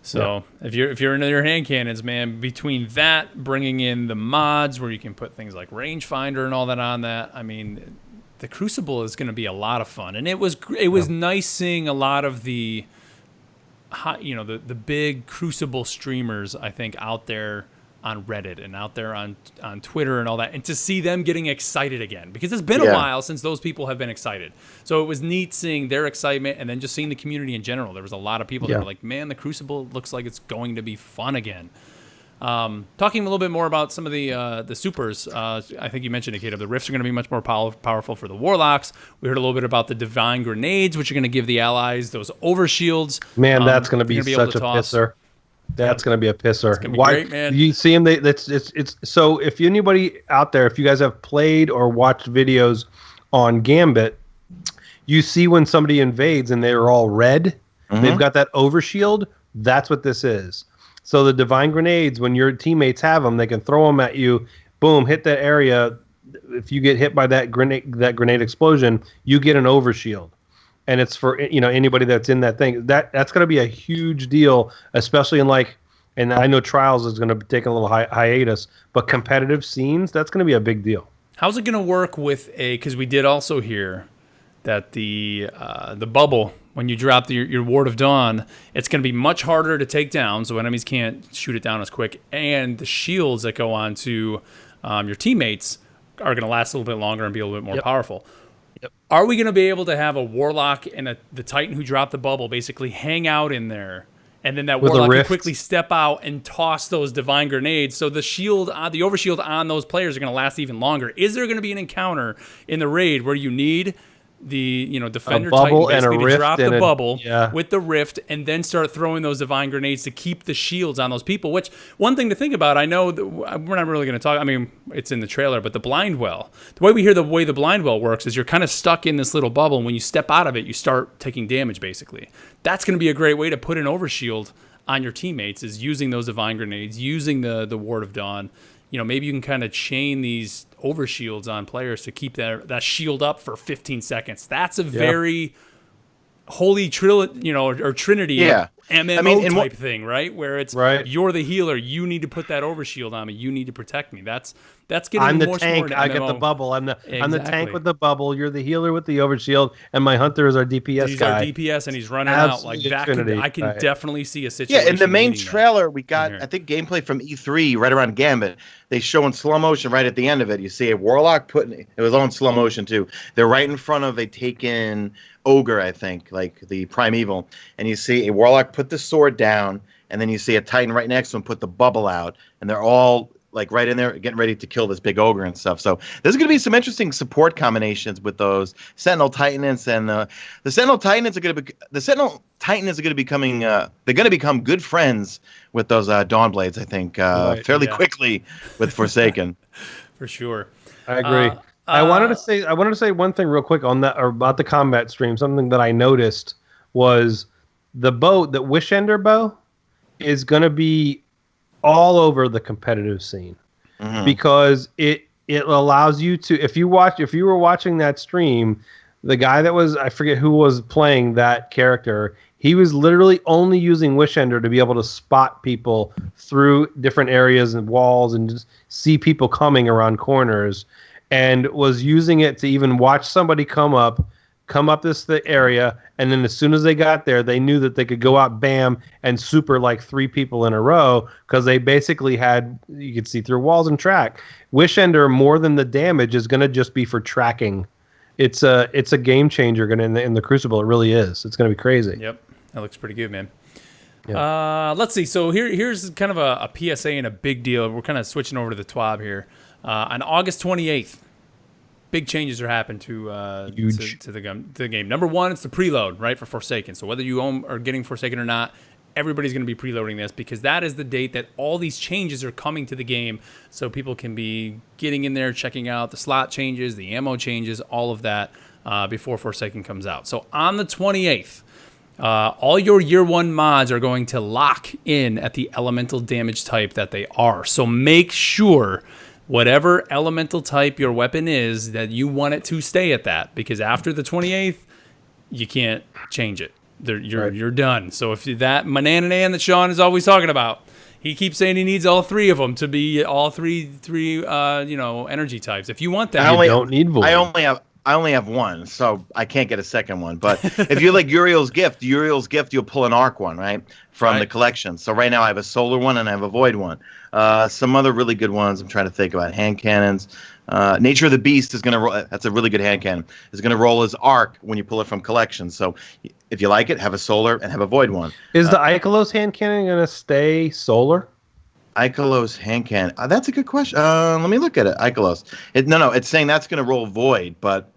So if you're into your hand cannons, man, between that, bringing in the mods where you can put things like rangefinder and all that on that, I mean, the Crucible is going to be a lot of fun. And it was nice seeing a lot of the the big Crucible streamers, I think, out there on Reddit and out there on Twitter and all that, and to see them getting excited again, because it's been a while since those people have been excited. So it was neat seeing their excitement, and then just seeing the community in general. There was a lot of people that were like, man, the Crucible looks like it's going to be fun again. Talking a little bit more about some of the supers, I think you mentioned it, Kate, the rifts are going to be much more powerful for the warlocks. We heard a little bit about the divine grenades, which are going to give the allies those overshields. Man, that's going to be such a pisser. That's going to be a pisser. It's going to be great, man. You see them? It's so. If anybody out there, if you guys have played or watched videos on Gambit, you see when somebody invades and they're all red. Mm-hmm. They've got that overshield. That's what this is. So the divine grenades, when your teammates have them, they can throw them at you. Boom! Hit that area. If you get hit by that grenade explosion, you get an overshield. And it's for anybody that's in that thing. That's going to be a huge deal, especially in and I know Trials is going to take a little hiatus, but competitive scenes, that's going to be a big deal. How's it going to work with because we did also hear that the bubble, when you drop your Ward of Dawn, it's going to be much harder to take down, so enemies can't shoot it down as quick, and the shields that go on to your teammates are going to last a little bit longer and be a little bit more powerful. Yep. Are we going to be able to have a Warlock and the Titan who dropped the bubble basically hang out in there, and then that Warlock can quickly step out and toss those divine grenades, so the overshield on those players are going to last even longer? Is there going to be an encounter in the raid where you need the defender Titan basically to drop the bubble with the rift and then start throwing those divine grenades to keep the shields on those people? Which, one thing to think about, I know that we're not really going to talk, I mean, it's in the trailer, but the blind well, the way the blind well works is you're kind of stuck in this little bubble, and when you step out of it, you start taking damage basically. That's going to be a great way to put an overshield on your teammates, is using those divine grenades, using the Ward of Dawn. Maybe you can kind of chain these overshields on players to keep that shield up for 15 seconds. That's a very holy trinity MMO type thing, right? Where it's you're the healer, you need to put that overshield on me, you need to protect me. That's getting I'm the more tank. I get the bubble. I'm the tank with the bubble. You're the healer with the overshield, and my hunter is our DPS he's guy. Our DPS, and he's running out like that. I can definitely see a situation. Yeah, in the main trailer, we got I think gameplay from E3 right around Gambit. They show in slow motion right at the end of it. You see a Warlock it was all in slow motion too. They're right in front of a taken ogre, I think, like the primeval, and you see a Warlock put the sword down, and then you see a Titan right next to him put the bubble out, and they're all like right in there getting ready to kill this big ogre and stuff. So there's going to be some interesting support combinations with those Sentinel Titans, and the Sentinel Titans are going to be becoming they're going to become good friends with those Dawn Blades, I think, fairly quickly with Forsaken. For sure. I agree. I wanted to say one thing real quick on that, or about the combat stream. Something that I noticed was the Wish Ender bow is going to be all over the competitive scene, because it allows you to, if you were watching that stream, the guy that was, I forget who was playing that character, he was literally only using Wish Ender to be able to spot people through different areas and walls and just see people coming around corners, and was using it to even watch somebody come up this area, and then as soon as they got there, they knew that they could go out, bam, and super like 3 people in a row, because they basically you could see through walls and track. Wish Ender, more than the damage, is going to just be for tracking. It's a game changer in the Crucible. It really is. It's going to be crazy. Yep, that looks pretty good, man. Yep. Let's see. So here's kind of a PSA and a big deal. We're kind of switching over to the TWAB here. On August 28th, big changes are happening to the game. Number one, it's the preload, right, for Forsaken. So whether you are getting Forsaken or not, everybody's going to be preloading this, because that is the date that all these changes are coming to the game, so people can be getting in there, checking out the slot changes, the ammo changes, all of that before Forsaken comes out. So on the 28th, all your year one mods are going to lock in at the elemental damage type that they are. So make sure whatever elemental type your weapon is, that you want it to stay at that, because after the 28th, you can't change it. you're done. So if that Manananan that Sean is always talking about, he keeps saying he needs all three of them to be all three energy types. If you want that, you don't need Void. I only have one, so I can't get a second one. But if you like Uriel's Gift, you'll pull an Arc one, right, from the collection. So right now I have a Solar one and I have a Void one. Some other really good ones I'm trying to think about. Hand cannons. Nature of the Beast is going to roll. That's a really good hand cannon. Is going to roll as Arc when you pull it from collection. So if you like it, have a Solar and have a Void one. Is the Ikelos hand cannon going to stay Solar? Ikelos hand cannon. That's a good question. Let me look at it. Ikelos. It's saying that's going to roll Void, but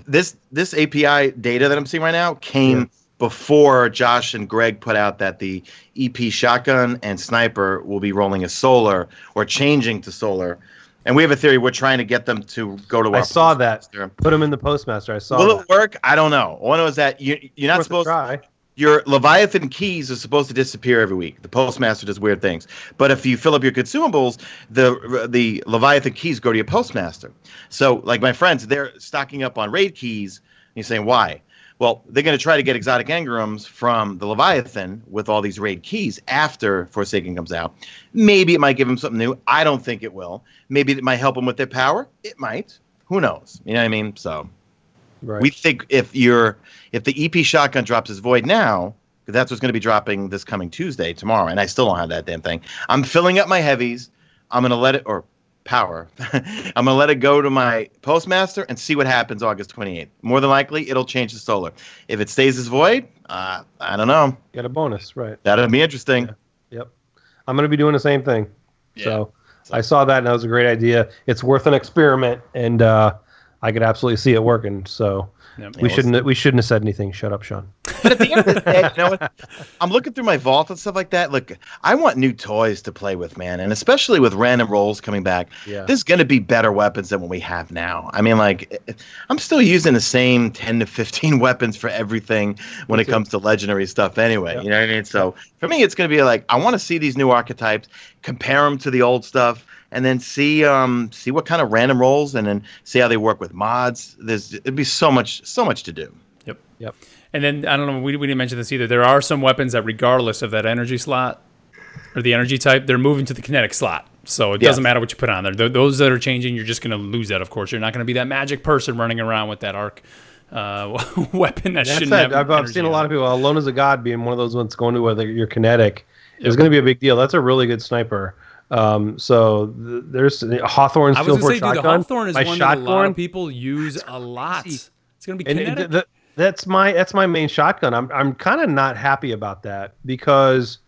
this API data that I'm seeing right now came before Josh and Greg put out that the EP Shotgun and Sniper will be rolling as Solar or changing to Solar. And we have a theory. We're trying to get them to go to our saw that. Put them in the Postmaster. I saw Will it work? I don't know. All I know is that you're not supposed to. Your Leviathan keys are supposed to disappear every week. The Postmaster does weird things. But if you fill up your consumables, the Leviathan keys go to your Postmaster. So, like my friends, they're stocking up on raid keys. And you're saying, why? Well, they're going to try to get exotic engrams from the Leviathan with all these raid keys after Forsaken comes out. Maybe it might give them something new. I don't think it will. Maybe it might help them with their power. It might. Who knows? You know what I mean? So... Right. We think if the EP Shotgun drops as Void now, because that's what's going to be dropping this coming Tuesday, tomorrow, and I still don't have that damn thing. I'm filling up my heavies. I'm going to let it, or power. I'm going to let it go to my Postmaster and see what happens August 28th. More than likely, it'll change to Solar. If it stays as Void, I don't know. Get a bonus, right? That'll be interesting. Yeah. Yep. I'm going to be doing the same thing. Yeah. So I saw that, and that was a great idea. It's worth an experiment, and I could absolutely see it working, so we shouldn't have said anything. Shut up, Sean. But at the end of the day, you know what? I'm looking through my vault and stuff like that. Look, I want new toys to play with, man, and especially with random rolls coming back. Yeah. There's going to be better weapons than what we have now. I mean, like, I'm still using the same 10 to 15 weapons for everything when it comes to legendary stuff anyway. Yep. You know what I mean? So for me, it's going to be like, I want to see these new archetypes, compare them to the old stuff, and then see what kind of random rolls, and then see how they work with mods. It'd be so much to do. Yep. And then I don't know. We didn't mention this either. There are some weapons that, regardless of that energy slot or the energy type, they're moving to the kinetic slot. So it doesn't matter what you put on there. Those that are changing, you're just going to lose that. Of course, you're not going to be that magic person running around with that arc weapon that shouldn't have. I've seen a lot of people. Alone as a God being one of those ones going to where your kinetic is going to be a big deal. That's a really good sniper. There's Hawthorne's Field Force Shotgun. The Hawthorne is one that a lot of people use a lot. It's going to be kinetic. That's my main shotgun. I'm kind of not happy about that because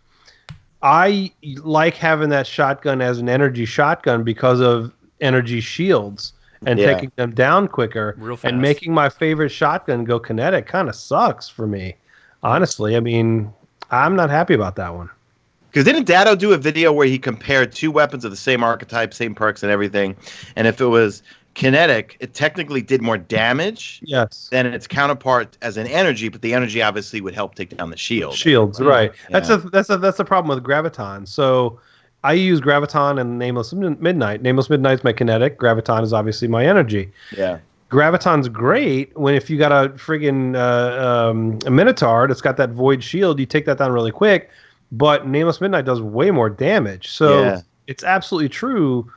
I like having that shotgun as an energy shotgun because of energy shields and taking them down quicker. Real fast. And making my favorite shotgun go kinetic kind of sucks for me. Honestly, I mean, I'm not happy about that one. Because didn't Dado do a video where he compared two weapons of the same archetype, same perks and everything, and if it was kinetic, it technically did more damage than its counterpart as an energy, but the energy obviously would help take down the shield. Shields, right? Yeah. That's the problem with Graviton. So I use Graviton and Nameless Midnight. Nameless Midnight's my kinetic. Graviton is obviously my energy. Yeah. Graviton's great if you got a friggin' a Minotaur that's got that void shield, you take that down really quick. But Nameless Midnight does way more damage. So it's absolutely true.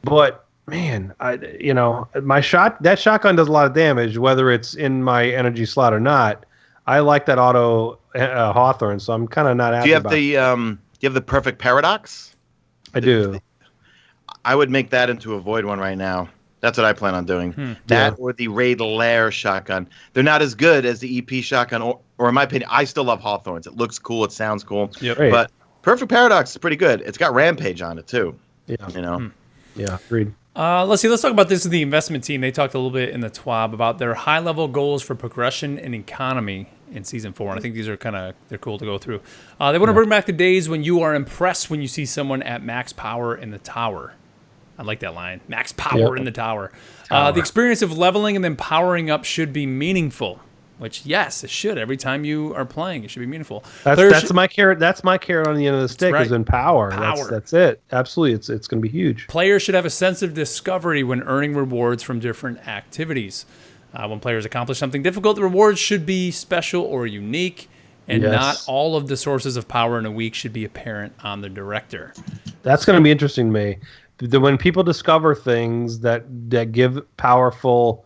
But man, that shotgun does a lot of damage, whether it's in my energy slot or not. I like that auto Hawthorne, so I'm kind of not happy about it. Do you have the perfect paradox? I do. I would make that into a void one right now. That's what I plan on doing. Or the Raid Lair shotgun. They're not as good as the EP shotgun, or in my opinion, I still love Hawthorns. It looks cool. It sounds cool. Yep. But Perfect Paradox is pretty good. It's got Rampage on it, too. Yeah. You know? Yeah, agreed. Let's talk about this in the investment team. They talked a little bit in the TWAB about their high-level goals for progression and economy in Season 4. And I think these are they're cool to go through. They want to bring back the days when you are impressed when you see someone at max power in the tower. I like that line. Max power in the tower. The experience of leveling and then powering up should be meaningful. Which, yes, it should. Every time you are playing, it should be meaningful. That's my carrot. That's my carrot on the end of the stick. Is in power. That's it. Absolutely, it's going to be huge. Players should have a sense of discovery when earning rewards from different activities. When players accomplish something difficult, the rewards should be special or unique, and not all of the sources of power in a week should be apparent on the director. That's going to be interesting to me. When people discover things that give powerful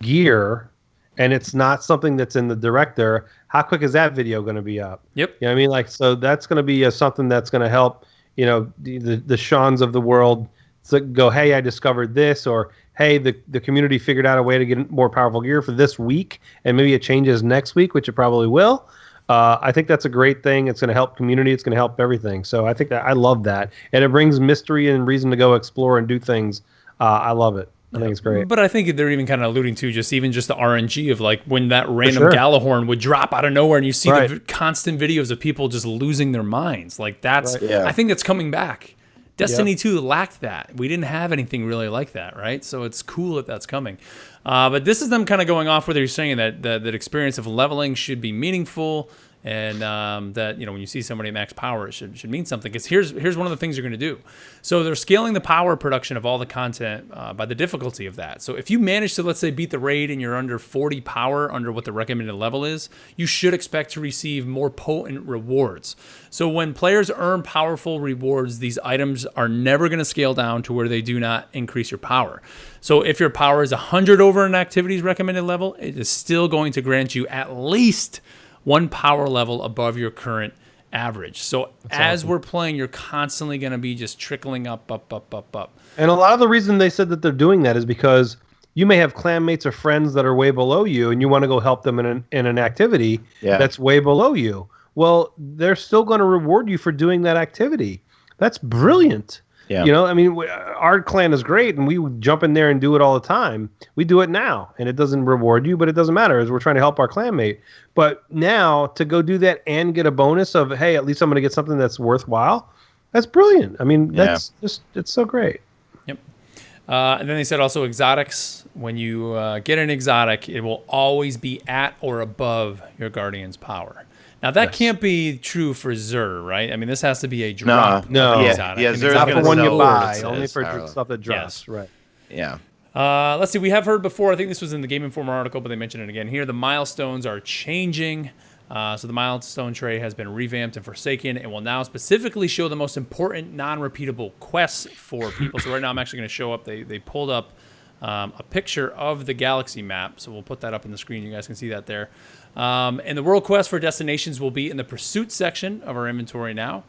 gear, and it's not something that's in the director, how quick is that video going to be up? Yep. You know what I mean? Like, so that's going to be something that's going to help, you know, the Seans of the world go, hey, I discovered this, or hey, the community figured out a way to get more powerful gear for this week, and maybe it changes next week, which it probably will. I think that's a great thing. It's going to help community. It's going to help everything. So I think that I love that, and it brings mystery and reason to go explore and do things. I love it. I think it's great. But I think they're even kind of alluding to just the RNG of like when that random Galahorn would drop out of nowhere, and you see the constant videos of people just losing their minds. Like that's, I think that's coming back. Destiny 2 lacked that. We didn't have anything really like that, right? So it's cool that that's coming. But this is them kind of going off where they're saying that experience of leveling should be meaningful, and that, you know, when you see somebody at max power, it should mean something. Because here's one of the things you're going to do. So they're scaling the power production of all the content by the difficulty of that. So if you manage to, let's say, beat the raid and you're under 40 power, under what the recommended level is, you should expect to receive more potent rewards. So when players earn powerful rewards, these items are never going to scale down to where they do not increase your power. So if your power is 100 over an activity's recommended level, it is still going to grant you at least one power level above your current average. So as we're playing, you're constantly going to be just trickling up. And a lot of the reason they said that they're doing that is because you may have clanmates or friends that are way below you, and you want to go help them in an activity that's way below you. Well, they're still going to reward you for doing that activity. That's brilliant. Yeah. You know, I mean, our clan is great, and we jump in there and do it all the time. We do it now, and it doesn't reward you, but it doesn't matter, as we're trying to help our clanmate. But now, to go do that and get a bonus of, hey, at least I'm going to get something that's worthwhile, that's brilliant. I mean, that's just, it's so great. Yep. And then they said also exotics. When you get an exotic, it will always be at or above your Guardian's power. Now, that can't be true for Xur, right? I mean, this has to be a drop. No. Xur not for one you buy, only for stuff that drops. Yes. Right. Yeah. Let's see. We have heard before, I think this was in the Game Informer article, but they mentioned it again here. The milestones are changing. So the milestone tray has been revamped and forsaken. It will now specifically show the most important non-repeatable quests for people. So right now I'm actually going to show up. They pulled up a picture of the galaxy map. So we'll put that up on the screen. You guys can see that there. And the world quest for destinations will be in the pursuit section of our inventory now.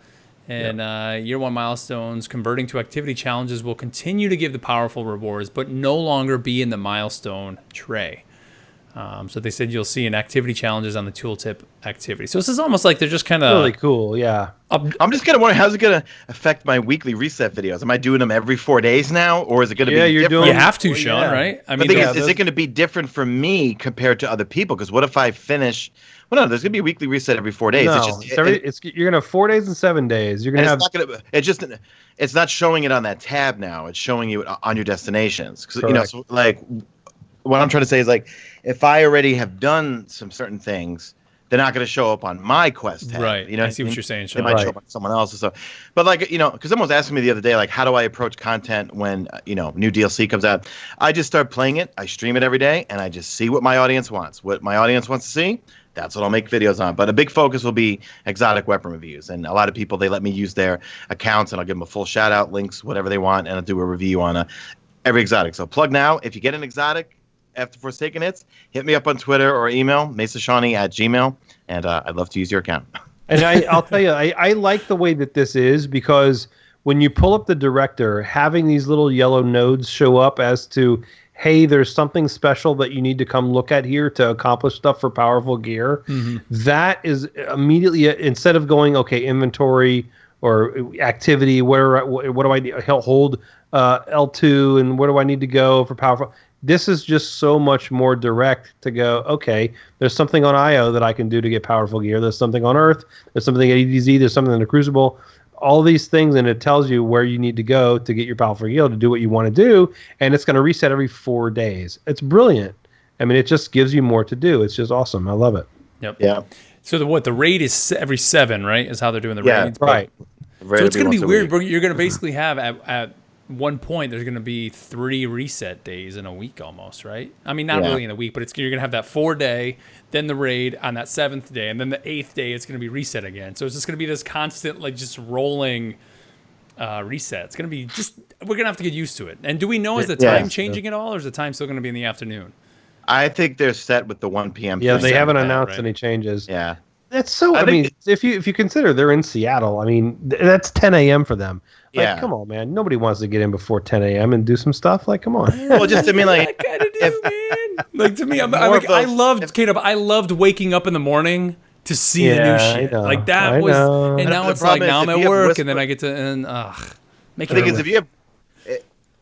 And year one milestones converting to activity challenges will continue to give the powerful rewards, but no longer be in the milestone tray. So they said you'll see an activity challenges on the tooltip activity. So this is almost like they're just kind of really cool. Yeah. I'm just kind of wondering, how's it going to affect my weekly reset videos? Am I doing them every 4 days now, or is it going to be different? You have to, Sean, right? I mean, is it going to be different for me compared to other people? Because what if I finish? Well, no, there's going to be a weekly reset every 4 days. No, you're going to have 4 days and 7 days. You're going to have. It's not showing it on that tab now. It's showing you on your destinations. Because you know, so like, what I'm trying to say is, like, if I already have done some certain things, they're not going to show up on my quest tab. Right. You know, I see what you're saying, Sean. They might show up on someone else or so. But, like, you know, because someone was asking me the other day, like, how do I approach content when, you know, new DLC comes out? I just start playing it. I stream it every day, and I just see what my audience wants. What my audience wants to see, that's what I'll make videos on. But a big focus will be exotic weapon reviews. And a lot of people, they let me use their accounts, and I'll give them a full shout-out, links, whatever they want, and I'll do a review on every exotic. So plug now. If you get an exotic after Forsaken hits, hit me up on Twitter or email, mesashawnee@gmail.com, and I'd love to use your account. And I'll tell you, I like the way that this is, because when you pull up the director, having these little yellow nodes show up as to, hey, there's something special that you need to come look at here to accomplish stuff for powerful gear, that is immediately, instead of going, okay, inventory or activity, what do I need? Hold L2, and where do I need to go for powerful? This is just so much more direct to go, okay, there's something on IO that I can do to get powerful gear. There's something on Earth. There's something at EDZ. There's something in the Crucible. All these things, and it tells you where you need to go to get your powerful gear to do what you want to do, and it's going to reset every 4 days. It's brilliant. I mean, it just gives you more to do. It's just awesome. I love it. Yep. Yeah. So the raid is every 7, right? Is how they're doing the raids. Right. So it's going to be weird. You're going to basically have at one point there's going to be 3 reset days in a week almost, right? I mean, not really in a week, but you're going to have that 4-day, then the raid on that 7th day, and then the 8th day it's going to be reset again. So it's just going to be this constant, like, just rolling reset. It's going to be we're going to have to get used to it. And do we know, is the time changing at all, or is the time still going to be in the afternoon? I think they're set with the 1 p.m. Yeah, they haven't announced any changes. Yeah. That's so. I mean, if you consider they're in Seattle, I mean, that's 10 a.m. for them. Like, Yeah. come on, man. Nobody wants to get in before 10 a.m. and do some stuff. Like, come on. Well, just I mean, like, I kind of do, man. Like, to me, I loved waking up in the morning to see the new shit. Like, that was, and now it's like, now I'm at work, and then I get to, make it. The thing is,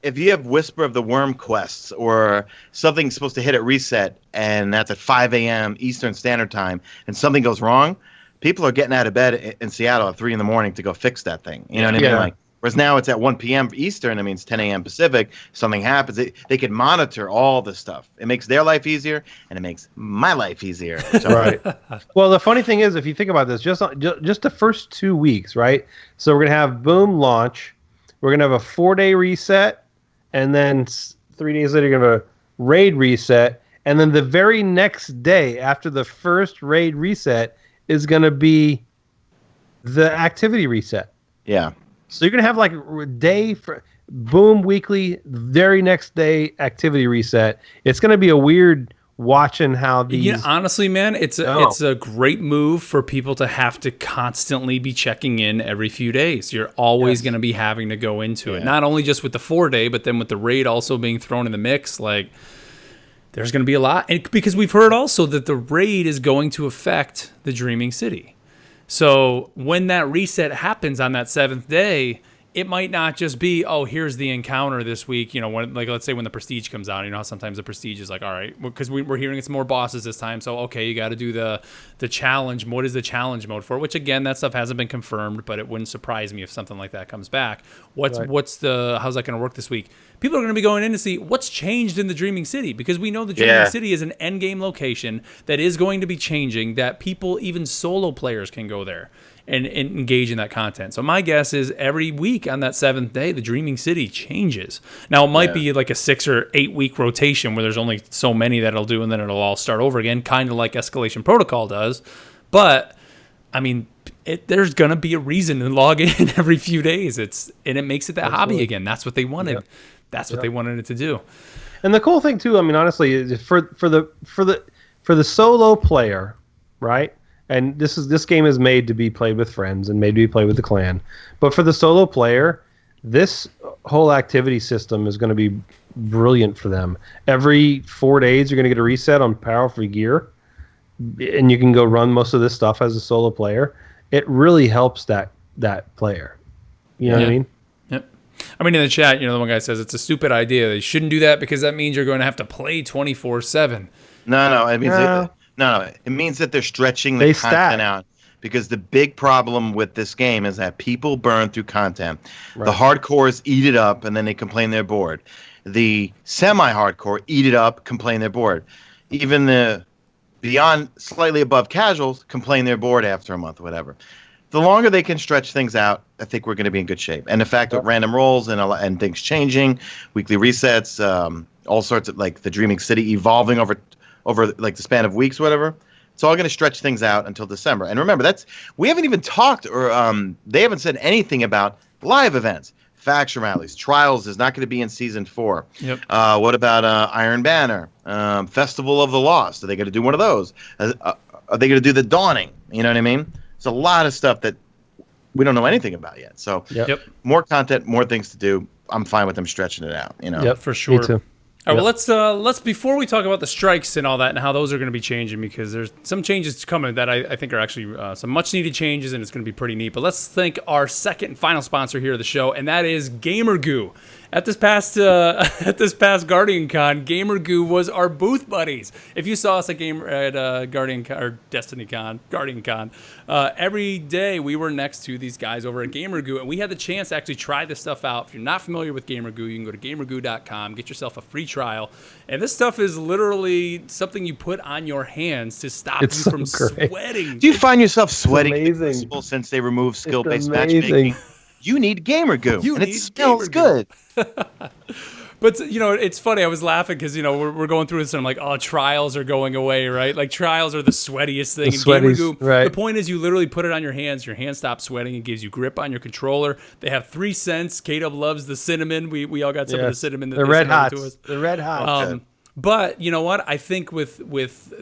if you have Whisper of the Worm quests or something's supposed to hit at reset and that's at 5 a.m. Eastern Standard Time and something goes wrong, people are getting out of bed in Seattle at 3 a.m. to go fix that thing. You know what I mean? Like, whereas now it's at 1 p.m. Eastern, that means 10 a.m. Pacific, something happens. They can monitor all this stuff. It makes their life easier and it makes my life easier. Right. Well, the funny thing is, if you think about this, just the first 2 weeks, right? So we're going to have Boom launch. We're going to have a 4-day reset. And then 3 days later, you're going to have a raid reset. And then the very next day after the first raid reset is going to be the activity reset. Yeah. So you're going to have like a day for Boom weekly, very next day activity reset. It's going to be a weird watching how these... You know, honestly, man, it's a great move for people to have to constantly be checking in every few days. You're always going to be having to go into it. Not only just with the 4-day, but then with the raid also being thrown in the mix. Like, there's going to be a lot. And because we've heard also that the raid is going to affect the Dreaming City. So when that reset happens on that 7th day, it might not just be, oh, here's the encounter this week. You know, when, like, let's say when the Prestige comes out, you know how sometimes the Prestige is like, all right, because we're hearing it's more bosses this time. So, okay, you got to do the challenge. What is the challenge mode for? Which, again, that stuff hasn't been confirmed, but it wouldn't surprise me if something like that comes back. How's that going to work this week? People are going to be going in to see what's changed in the Dreaming City, because we know the Dreaming City is an end game location that is going to be changing, that people, even solo players, can go there and engage in that content. So my guess is every week on that 7th day, the Dreaming City changes. Now, it might be like a 6 or 8 week rotation where there's only so many that it'll do, and then it'll all start over again, kind of like Escalation Protocol does. But, I mean, there's going to be a reason to log in every few days. And it makes it that hobby again. That's what they wanted. Yep. That's what they wanted it to do. And the cool thing, too, I mean, honestly, is for the solo player, right? And this game is made to be played with friends and made to be played with the clan. But for the solo player, this whole activity system is going to be brilliant for them. Every 4 days, you're going to get a reset on power-free gear, and you can go run most of this stuff as a solo player. It really helps that player. You know what I mean? Yep. I mean, in the chat, the one guy says it's a stupid idea. They shouldn't do that because that means you're going to have to play 24/7. No. It means it means that they're stretching the content out. Because the big problem with this game is that people burn through content. Right. The hardcores eat it up, and then they complain they're bored. The semi-hardcore eat it up, complain they're bored. Even the beyond slightly above casuals complain they're bored after a month, whatever. The longer they can stretch things out, I think we're going to be in good shape. And the fact that random rolls and things changing, weekly resets, all sorts of, like, the Dreaming City evolving over like the span of weeks, whatever. It's all going to stretch things out until December. And remember, we haven't even talked, or they haven't said anything about live events, faction rallies. Trials is not going to be in Season 4. Yep. What about Iron Banner? Festival of the Lost? Are they going to do one of those? Are they going to do the Dawning? You know what I mean? There's a lot of stuff that we don't know anything about yet. So more content, more things to do. I'm fine with them stretching it out. Yep, for sure. Me too. All right, well, let's before we talk about the strikes and all that and how those are going to be changing, because there's some changes coming that I think are actually some much needed changes, and it's going to be pretty neat. But let's thank our second and final sponsor here of the show, and that is GamerGoo. At this past Guardian Con, GamerGoo was our booth buddies. If you saw us at Guardian Con, or Destiny Con, Guardian Con, every day we were next to these guys over at GamerGoo, and we had the chance to actually try this stuff out. If you're not familiar with GamerGoo, you can go to gamergoo.com, get yourself a free trial, and this stuff is literally something you put on your hands to stop you from sweating. Do you find yourself sweating? Amazing. Since they removed skill-based matchmaking? you need gamer goo, You and need it smells gamer goo. good. But it's funny. I was laughing because we're going through this, and I'm like, oh, trials are going away, right? Like trials are the sweatiest thing. The and gamer sweaties, goo. right. The point is, you literally put it on your hands. Your hands stop sweating. It gives you grip on your controller. They have 3 scents. K-Dub loves the cinnamon. We all got some of the cinnamon. The red hots. The red hots. But you know what? I think with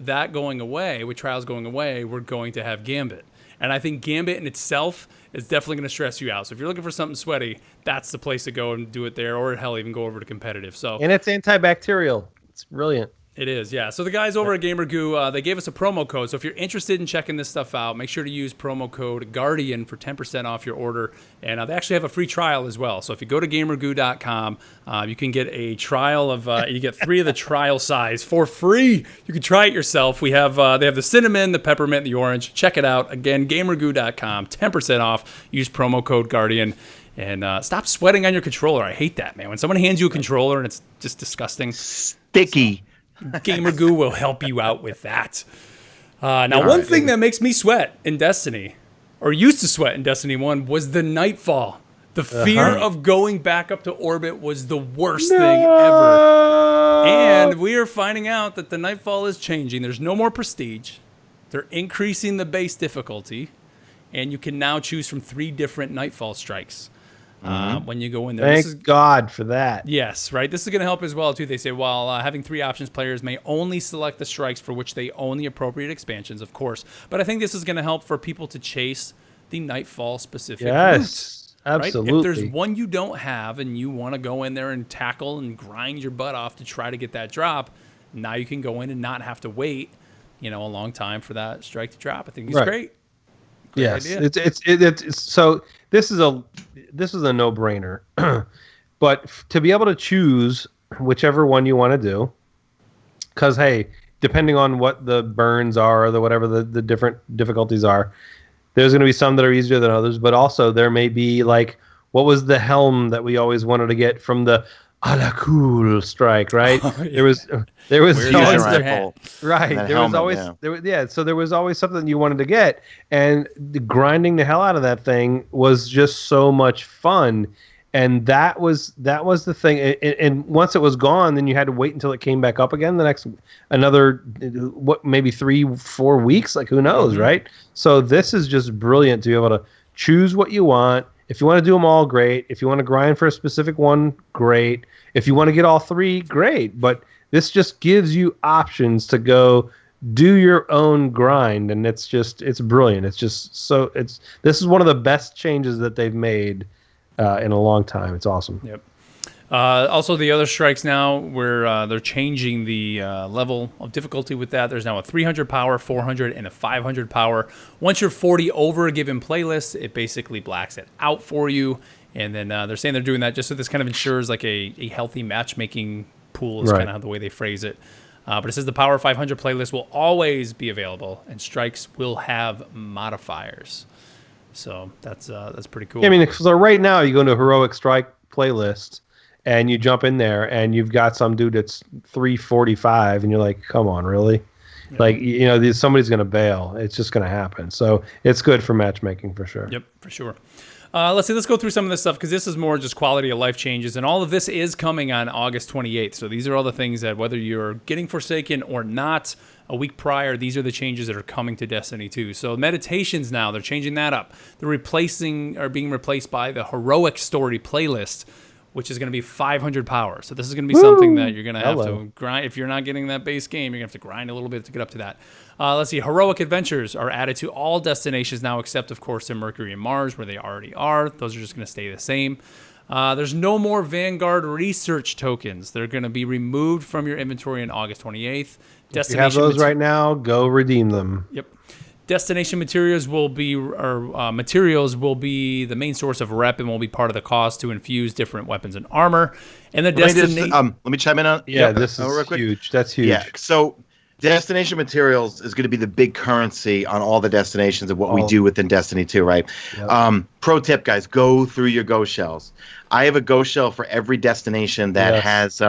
that going away, with trials going away, we're going to have Gambit. And I think Gambit in itself is definitely going to stress you out. So if you're looking for something sweaty, that's the place to go and do it there, or hell, even go over to competitive. So and it's antibacterial. It's brilliant. It is, yeah. So the guys over at Gamer Goo, they gave us a promo code. So if you're interested in checking this stuff out, make sure to use promo code Guardian for 10% off your order. And they actually have a free trial as well. So if you go to gamergoo.com, you can get a trial of, you get 3 of the trial size for free. You can try it yourself. We have, they have the cinnamon, the peppermint, the orange. Check it out. Again, gamergoo.com, 10% off. Use promo code Guardian. And stop sweating on your controller. I hate that, man. When someone hands you a controller and it's just disgusting. Sticky. Gamer Goo will help you out with that. Now, one thing that makes me sweat in Destiny, or used to sweat in Destiny 1, was the nightfall. The fear of going back up to orbit was the worst thing ever. And we are finding out that the nightfall is changing. There's no more prestige. They're increasing the base difficulty. And you can now choose from 3 different nightfall strikes. When you go in there. Thank God for that. Yes, right. This is going to help as well, too. They say, while having 3 options, players may only select the strikes for which they own the appropriate expansions, of course. But I think this is going to help for people to chase the Nightfall-specific routes. Absolutely. Right? If there's one you don't have and you want to go in there and tackle and grind your butt off to try to get that drop, now you can go in and not have to wait, a long time for that strike to drop. I think it's great. Yes, idea. It's so this is a no-brainer, but to be able to choose whichever one you want to do, because hey, depending on what the burns are or the whatever the different difficulties are, there's going to be some that are easier than others, but also there may be like what was the helm that we always wanted to get from the Nakuru Strike, right? Oh, yeah. There was always right. There was always so there was always something you wanted to get, and grinding the hell out of that thing was just so much fun, and that was the thing. And once it was gone, then you had to wait until it came back up again. Another maybe 3-4 weeks, like who knows, right? So this is just brilliant to be able to choose what you want. If you want to do them all, great. If you want to grind for a specific one, great. If you want to get all 3, great. But this just gives you options to go do your own grind, and it's brilliant. This is one of the best changes that they've made in a long time. It's awesome. Yep. Also, the other strikes now, where they're changing the level of difficulty with that. There's now a 300 power, 400, and a 500 power. Once you're 40 over a given playlist, it basically blacks it out for you. And then they're saying they're doing that just so this kind of ensures like a healthy matchmaking pool is kind of the way they phrase it. But it says the Power 500 playlist will always be available, and strikes will have modifiers. So that's pretty cool. Yeah, I mean, so right now you go into a Heroic Strike playlist, and you jump in there, and you've got some dude that's 345, and you're like, come on, really? Yeah. Like, somebody's going to bail. It's just going to happen. So it's good for matchmaking for sure. Yep, for sure. Let's go through some of this stuff, because this is more just quality of life changes, and all of this is coming on August 28th. So these are all the things that, whether you're getting Forsaken or not, a week prior, these are the changes that are coming to Destiny 2. So meditations now, they're changing that up. They're being replaced by the Heroic Story playlist, which is going to be 500 power. So this is going to be something that you're going to have to grind. If you're not getting that base game, you're going to have to grind a little bit to get up to that. Let's see. Heroic Adventures are added to all destinations now, except, of course, in Mercury and Mars, where they already are. Those are just going to stay the same. There's no more Vanguard research tokens. They're going to be removed from your inventory on August 28th. If you have those right now, go redeem them. Yep. Destination materials will be the main source of rep and will be part of the cost to infuse different weapons and armor. And the let me chime in on. Yeah, this is huge. That's huge. Yeah, so destination materials is going to be the big currency on all the destinations of what we do within Destiny 2, right? Yep. Pro tip, guys, go through your ghost shells. I have a ghost shell for every destination that has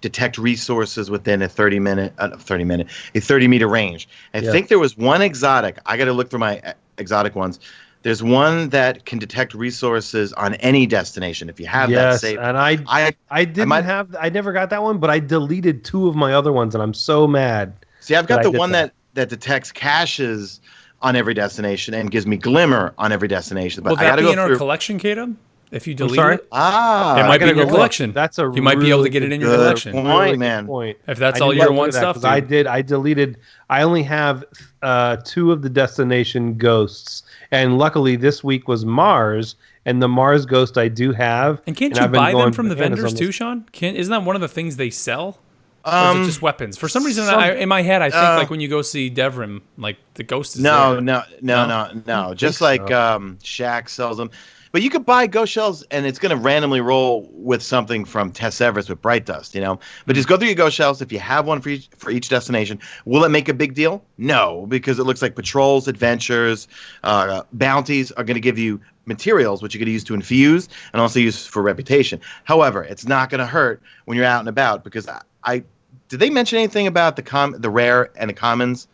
detect resources within a 30 meter range. I think there was one exotic. I got to look through my exotic ones. There's one that can detect resources on any destination if you have that saved. And I never got that one, but I deleted 2 of my other ones, and I'm so mad. See, I've got the one that detects caches on every destination and gives me glimmer on every destination. But will that be in our collection, Caleb? If you delete it, it might be in your collection. You might be able to get it in your collection. Point, man. If that's all your one stuff, I deleted. I only have 2 of the destination ghosts, and luckily this week was Mars, and the Mars ghost I do have. And can't you buy them from the vendors too, Sean? Isn't that one of the things they sell? Or is it just weapons? For some reason, in my head, I think like when you go see Devrim, like the ghost is there. No. Just like Shaq sells them. But you could buy ghost shells, and it's going to randomly roll with something from Tess Everest with Bright Dust, But just go through your ghost shells. If you have one for each destination, will it make a big deal? No, because it looks like patrols, adventures, bounties are going to give you materials, which you're going to use to infuse and also use for reputation. However, it's not going to hurt when you're out and about, because did they mention anything about the rare and the commons?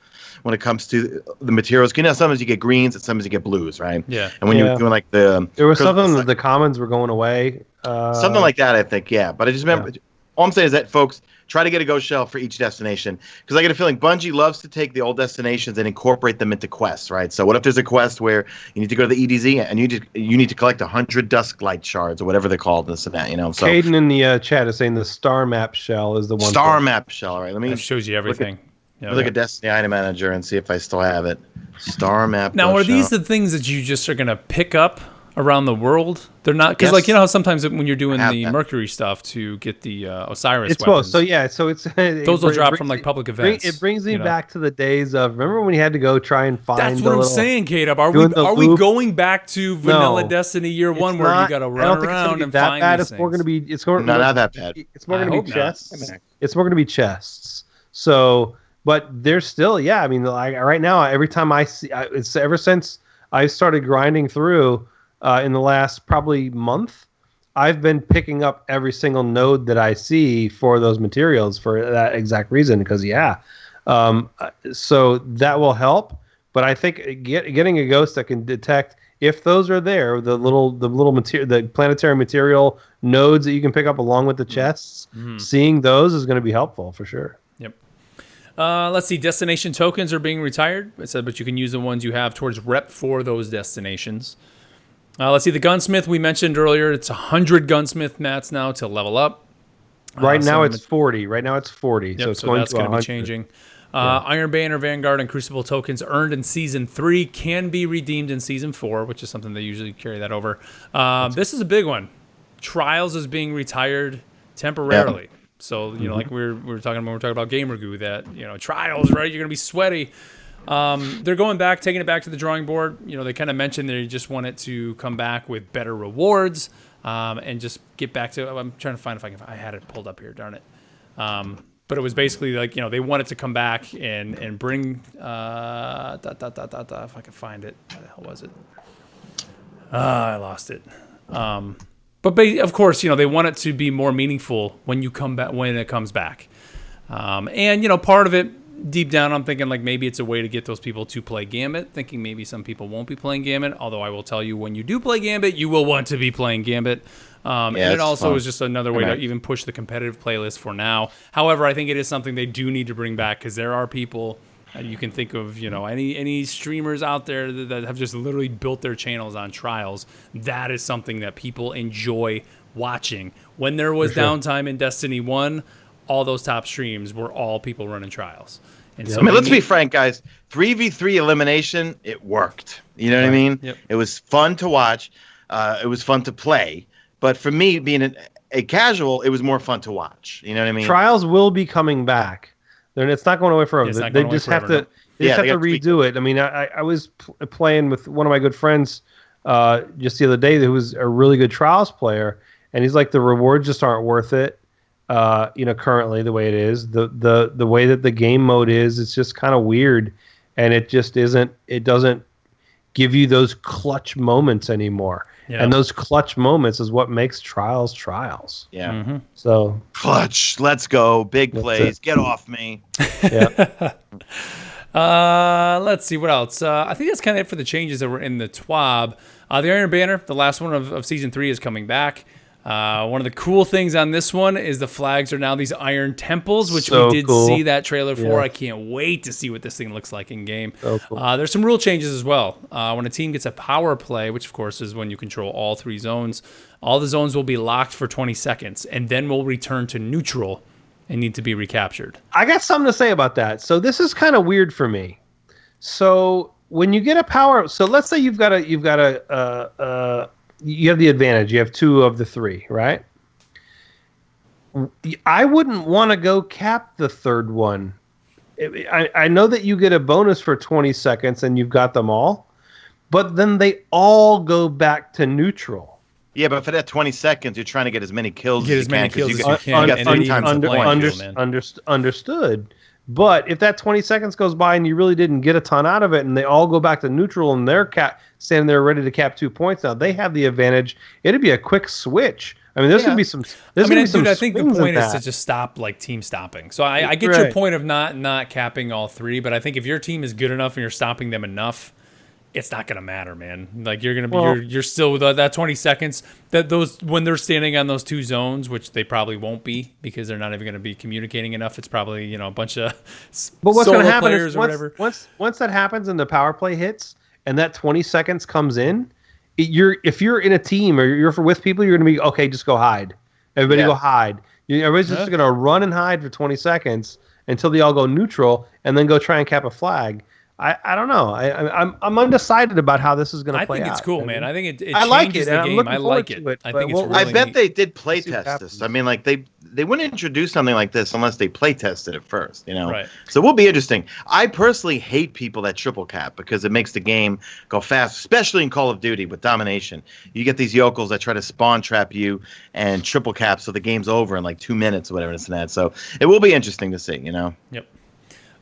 When it comes to the materials, sometimes you get greens and sometimes you get blues, right? Yeah. And when you're doing like there was something that the commons were going away. Something like that, I think. Yeah. But I just remember, all I'm saying is that, folks, try to get a ghost shell for each destination, because I get a feeling Bungie loves to take the old destinations and incorporate them into quests, right? So what if there's a quest where you need to go to the EDZ and you need to collect 100 Dusklight shards or whatever they're called, this and that, So Caden in the chat is saying the star map shell is the one. Star map shell, all right? That shows you everything. Look at Destiny Item Manager and see if I still have it. Star map. Now, are these the things that you just are going to pick up around the world? They're not, because how sometimes when you're doing the Mercury stuff to get the Osiris weapons. So it's those will drop from like public events. It brings me back to the days of, remember when you had to go try and find. That's what I'm saying, Caleb. Are we going back to vanilla Destiny year 1 where you got to run around and find these things? It's more going to be. Not that bad. It's more going to be chests. It's more going to be chests. So. But there's still, I mean, like right now, every time I see, it's ever since I started grinding through in the last probably month, I've been picking up every single node that I see for those materials for that exact reason. Because so that will help. But I think getting a ghost that can detect if those are there, the planetary material nodes that you can pick up along with the chests, seeing those is going to be helpful for sure. Let's see. Destination tokens are being retired. It said, but you can use the ones you have towards rep for those destinations. Let's see. The Gunsmith we mentioned earlier. It's 100 Gunsmith mats now to level up. Right now it's 40. Yep, so that's going to be changing. Iron Banner, Vanguard, and Crucible tokens earned in Season 3 can be redeemed in Season 4, which is something they usually carry that over. This is a big one. Trials is being retired temporarily. Yep. So, like we were talking about Gamer Goo, that, trials, right? You're going to be sweaty. They're going back, taking it back to the drawing board. They kind of mentioned they just want it to come back with better rewards and just get back to, I'm trying to find if I had it pulled up here, darn it. But it was basically like, they want it to come back and bring, if I can find it. Where the hell was it? I lost it. But of course, they want it to be more meaningful when you come back, when it comes back. And part of it, deep down, I'm thinking like maybe it's a way to get those people to play Gambit. Thinking maybe some people won't be playing Gambit. Although I will tell you, when you do play Gambit, you will want to be playing Gambit. And it also is just another way to even push the competitive playlist for now. However, I think it is something they do need to bring back, because there are people. You can think of, any streamers out there that have just literally built their channels on trials. That is something that people enjoy watching. When there was downtime in Destiny 1, all those top streams were all people running trials. And so let's be frank, guys. 3v3 elimination, it worked. You know what I mean? Yep. It was fun to watch. It was fun to play. But for me, being a casual, it was more fun to watch. You know what I mean? Trials will be coming back. It's not going away forever. They just have to redo it. I mean, I was playing with one of my good friends just the other day who was a really good Trials player, and he's like, the rewards just aren't worth it. Currently the way it is, the way that the game mode is, it's just kind of weird, and it just isn't. It doesn't give you those clutch moments anymore. Yeah. And those clutch moments is what makes trials. Yeah. Mm-hmm. So clutch, let's go, big plays, get off me. Yeah. Let's see what else. I think that's kind of it for the changes that were in the TWAB. The Iron Banner, the last one of Season 3, is coming back. One of the cool things on this one is the flags are now these iron temples, which we did see that trailer for. Yeah. I can't wait to see what this thing looks like in game. So cool. There's some rule changes as well. When a team gets a power play, which of course is when you control all 3 zones, all the zones will be locked for 20 seconds and then will return to neutral and need to be recaptured. I got something to say about that. So this is kind of weird for me. So when you get a power, so let's say you have the advantage. You have 2 of the 3, right? I wouldn't want to go cap the 3rd one. I know that you get a bonus for 20 seconds and you've got them all, but then they all go back to neutral. Yeah, but for that 20 seconds, you're trying to get as many kills as you can. Understood. But if that 20 seconds goes by and you really didn't get a ton out of it, and they all go back to neutral and they're standing there ready to cap 2 points now, they have the advantage. It'd be a quick switch. I mean, there's gonna be some. I think the point is to just stop team stopping. So I get your point of not capping all 3, but I think if your team is good enough and you're stopping them enough, it's not gonna matter, man. Like you're gonna be, you're still with that 20 seconds. That those when they're standing on those 2 zones, which they probably won't be because they're not even gonna be communicating enough. It's probably a bunch of but what's solo gonna happen players is or whatever. Once that happens and the power play hits and that 20 seconds comes in, if you're in a team or you're with people, you're gonna be okay. Just go hide. Everybody go hide. Everybody's just gonna run and hide for 20 seconds until they all go neutral and then go try and cap a flag. I don't know. I'm undecided about how this is going to play out. I think it's cool, man. I think it I like changes it. the game. I like it. I think it's really I bet neat. they did play test this. I mean, like they wouldn't introduce something like this unless they play tested it first, Right. So it will be interesting. I personally hate people that triple cap because it makes the game go fast, especially in Call of Duty with domination. You get these yokels that try to spawn trap you and triple cap so the game's over in like 2 minutes or whatever this and that. So it will be interesting to see, Yep.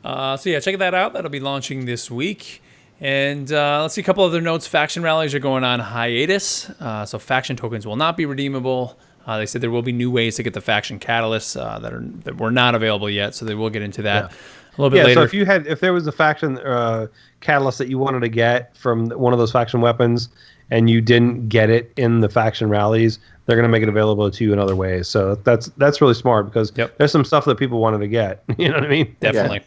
So yeah, check that out. That'll be launching this week. And let's see a couple other notes. Faction rallies are going on hiatus. So faction tokens will not be redeemable. They said there will be new ways to get the faction catalysts that were not available yet. So they will get into that a little bit later. So if there was a faction catalyst that you wanted to get from one of those faction weapons and you didn't get it in the faction rallies, they're going to make it available to you in other ways. So that's really smart because there's some stuff that people wanted to get. You know what I mean? Definitely. Yeah.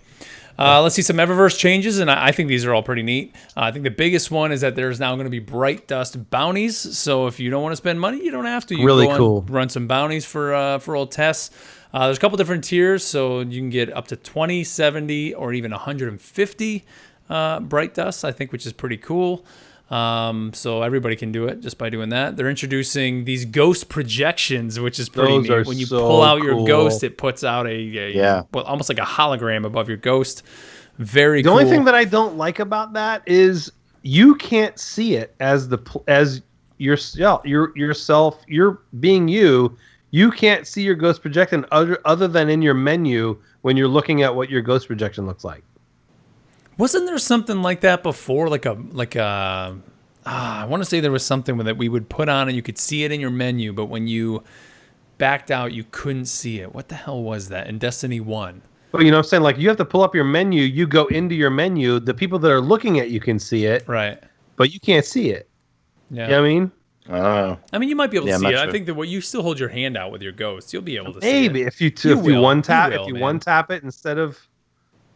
Let's see some Eververse changes, and I think these are all pretty neat. I think the biggest one is that there's now going to be Bright Dust bounties. So if you don't want to spend money, you don't have to. You really can cool. Run some bounties for old tests. There's a couple different tiers, so you can get up to 20, 70, or even 150 Bright Dust, I think, which is pretty cool. So everybody can do it just by doing that. They're introducing these ghost projections, which is pretty neat. When you pull out your ghost, it puts out almost like a hologram above your ghost. Very cool. The only thing that I don't like about that is you can't see it as yourself. You're being you. You can't see your ghost projection other than in your menu when you're looking at what your ghost projection looks like. Wasn't there something like that before? I want to say there was something that we would put on and you could see it in your menu, but when you backed out, you couldn't see it. What the hell was that in Destiny 1? Well, you know what I'm saying? Like, you have to pull up your menu. You go into your menu. The people that are looking at you can see it. Right. But you can't see it. Yeah. You know what I mean? I mean, you might be able to see it. Sure. I think that you still hold your hand out with your ghost. You'll be able to see it. Maybe if you one tap it instead of...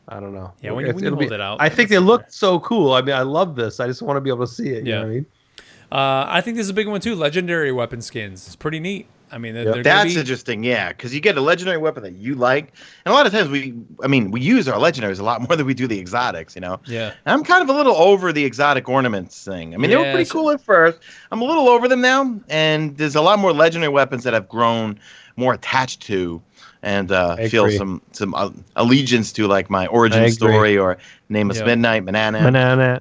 I don't know. Yeah, when you hold it out. I think they look so cool. I mean, I love this. I just want to be able to see it. You know what I mean? I think this is a big one, too. Legendary weapon skins. It's pretty neat. I mean, that's interesting, because you get a legendary weapon that you like. And a lot of times we use our legendaries a lot more than we do the exotics, Yeah. And I'm kind of a little over the exotic ornaments thing. I mean, they were pretty cool at first. I'm a little over them now. And there's a lot more legendary weapons that I've grown more attached to. And feel some allegiance to, like my origin story or Nameless Midnight, Banana.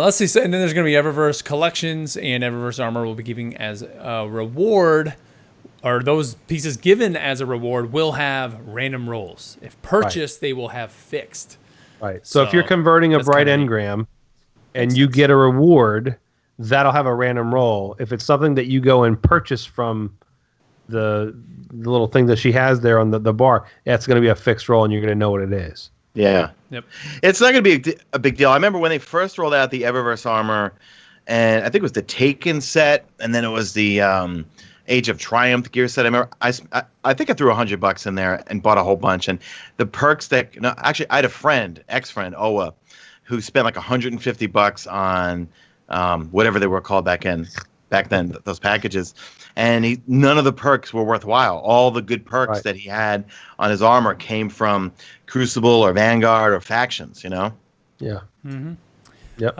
Let's see. And then there's going to be Eververse collections, and Eververse armor will be giving as a reward, or those pieces given as a reward will have random rolls. If purchased, they will have fixed. Right. So if you're converting a bright engram and you get a reward, that'll have a random roll. If it's something that you go and purchase from the little thing that she has there on the bar, that's going to be a fixed roll, and you're going to know what it is. Yeah. Yep. It's not going to be a big deal. I remember when they first rolled out the Eververse armor, and I think it was the Taken set, and then it was the Age of Triumph gear set. I remember I think I threw $100 in there and bought a whole bunch. And the perks that actually I had a friend, ex-friend Owa, who spent like $150 on whatever they were called back then, those packages, and none of the perks were worthwhile. All the good perks that he had on his armor came from Crucible or Vanguard or factions. You know. Yeah. Mm-hmm. Yep.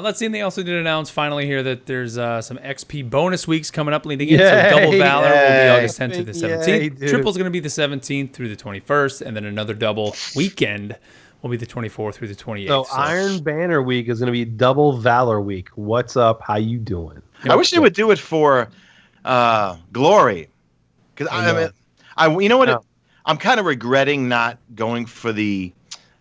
Let's see. And they also did announce finally here that there's some XP bonus weeks coming up leading in. So Double Valor will be August 10th to the 17th. Triple's going to be the 17th through the 21st, and then another double weekend will be the 24th through the 28th. So Iron Banner week is going to be Double Valor week. What's up? How you doing? I wish they would do it for Glory, because you know what? No. I'm kind of regretting not going for the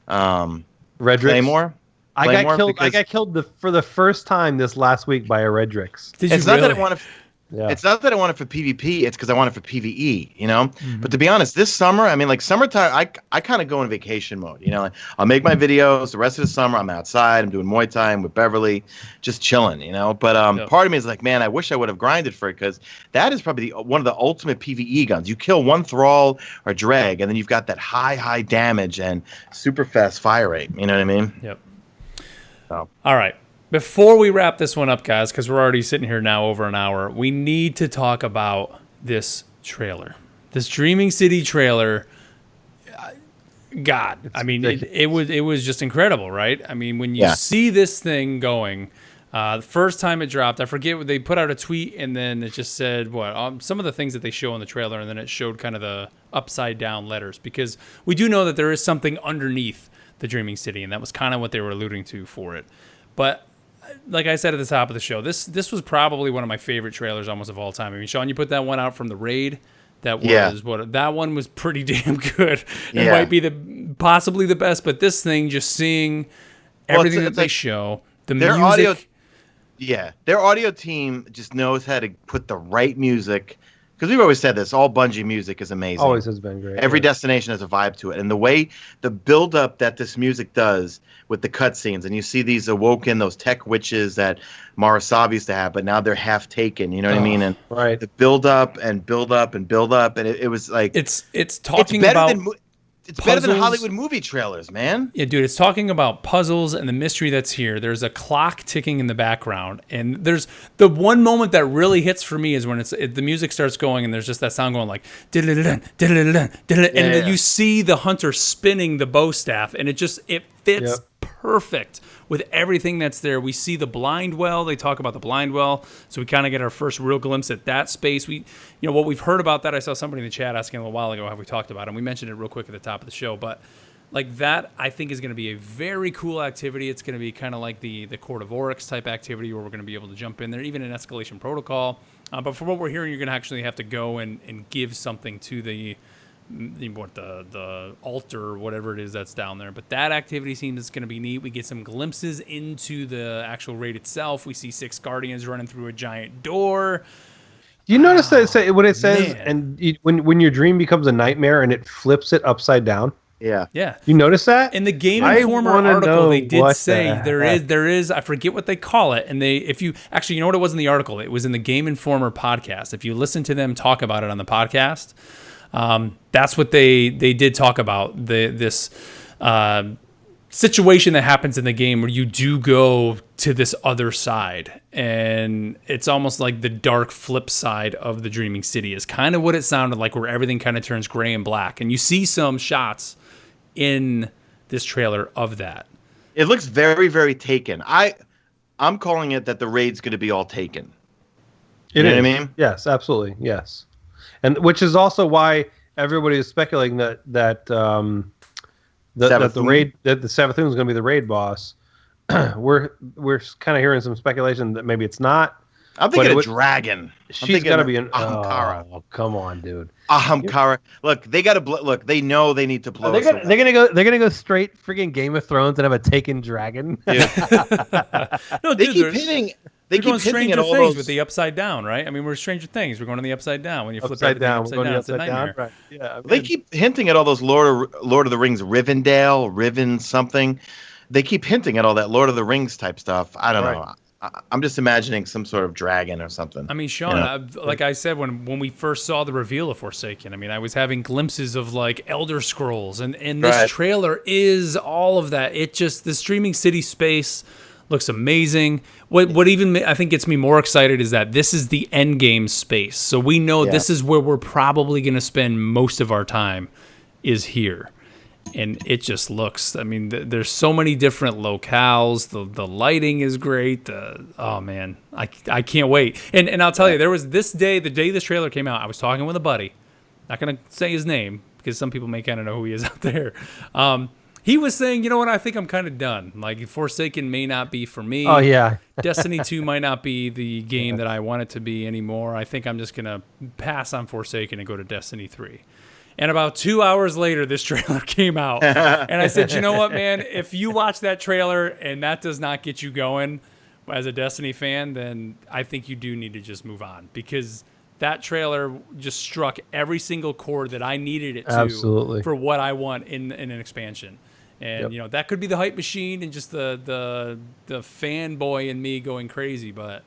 Redrix. Claymore. I got killed for the first time this last week by a Redrix. It's not that I want to. Yeah. It's not that I want it for PvP. It's because I want it for PvE. You know. Mm-hmm. But to be honest, this summer, I mean, like summertime, I kind of go in vacation mode. You know, like, I'll make my videos. The rest of the summer, I'm outside. I'm doing Muay Thai with Beverly, just chilling. You know. But part of me is like, man, I wish I would have grinded for it, because that is probably one of the ultimate PvE guns. You kill one thrall or drag, and then you've got that high damage and super fast fire rate. You know what I mean? Yep. So. All right. Before we wrap this one up, guys, because we're already sitting here now over an hour, we need to talk about this trailer. This Dreaming City trailer. God, I mean, it was just incredible, right? I mean, when you see this thing going, the first time it dropped, I forget what they put out a tweet, and then it just said some of the things that they show in the trailer, and then it showed kind of the upside down letters, because we do know that there is something underneath the Dreaming City, and that was kind of what they were alluding to for it. But like I said at the top of the show, this was probably one of my favorite trailers almost of all time. I mean, Sean, you put that one out from the raid. That one was pretty damn good. It might be possibly the best, but this thing, just seeing everything that they show, the music. Their audio team just knows how to put the right music. Because we've always said this, all Bungie music is amazing. Always has been great. Every destination has a vibe to it. And the way, the build-up that this music does with the cutscenes, and you see these awoken, those tech witches that Marasabi used to have, but now they're half taken, you know what I mean? And the build-up and build-up and build-up, and it was like... It's talking about... It's better than Hollywood movie trailers, man. Yeah, dude, it's talking about puzzles and the mystery that's here. There's a clock ticking in the background, and there's the one moment that really hits for me is when the music starts going, and there's just that sound going like and then you see the hunter spinning the bow staff, and it fits perfect with everything that's there. We see the blind well. They talk about the blind well, so we kind of get our first real glimpse at that space. What we've heard about that, I saw somebody in the chat asking a little while ago, have we talked about it? And we mentioned it real quick at the top of the show, but like that, I think is going to be a very cool activity. It's going to be kind of like the Court of Oryx type activity, where we're going to be able to jump in there, even in Escalation Protocol. But from what we're hearing, you're going to actually have to go and give something to the altar or whatever it is that's down there. But that activity seems going to be neat. We get some glimpses into the actual raid itself. We see 6 Guardians running through a giant door. Do you notice that what it says, when your dream becomes a nightmare and it flips it upside down? Yeah. You notice that? In the Game Informer article, they did say there is, I forget what they call it. And you know what it was in the article? It was in the Game Informer podcast. If you listen to them talk about it on the podcast, that's what they did talk about, this situation that happens in the game where you do go to this other side, and it's almost like the dark flip side of the Dreaming City is kind of what it sounded like, where everything kind of turns gray and black, and you see some shots in this trailer of that. It looks very, very Taken. I'm calling it that the raid's going to be all Taken. You know what I mean? Yes, absolutely. Yes. And which is also why everybody is speculating that the raid, that the Savathun is going to be the raid boss. We're kind of hearing some speculation that maybe it's not. I'm thinking a dragon. She's got to be an Ahamkara. Oh, come on, dude. Ahamkara. Look, they got to look. They know they need to blow. They're gonna go straight freaking Game of Thrones and have a Taken dragon. No, they they We're keep going hinting Stranger at all Things those with the upside down, right? I mean, we're Stranger Things. We're going to the upside down when you flip Upside everything down. upside We're down. going It's a upside down. nightmare. Right. Yeah. They keep hinting at all those Lord of the Rings, Rivendell, Riven something. They keep hinting at all that Lord of the Rings type stuff. I don't know. I'm just imagining some sort of dragon or something. I mean, Sean, like I said, when we first saw the reveal of Forsaken, I mean, I was having glimpses of like Elder Scrolls, and this trailer is all of that. It just, the streaming city space looks amazing. What even I think gets me more excited is that this is the end game space. So we know this is where we're probably going to spend most of our time, is here. And it just looks, I mean, there's so many different locales. The lighting is great. Oh, man, I can't wait. And I'll tell you, there was this day, the day this trailer came out, I was talking with a buddy. Not going to say his name because some people may kind of know who he is out there. He was saying, you know what, I think I'm kind of done. Like, Forsaken may not be for me. Oh, yeah. Destiny 2 might not be the game that I want it to be anymore. I think I'm just going to pass on Forsaken and go to Destiny 3. And about 2 hours later, this trailer came out. And I said, you know what, man? If you watch that trailer and that does not get you going as a Destiny fan, then I think you do need to just move on. Because that trailer just struck every single chord that I needed it to for what I want in an expansion. And, you know, that could be the hype machine and just the fanboy in me going crazy. But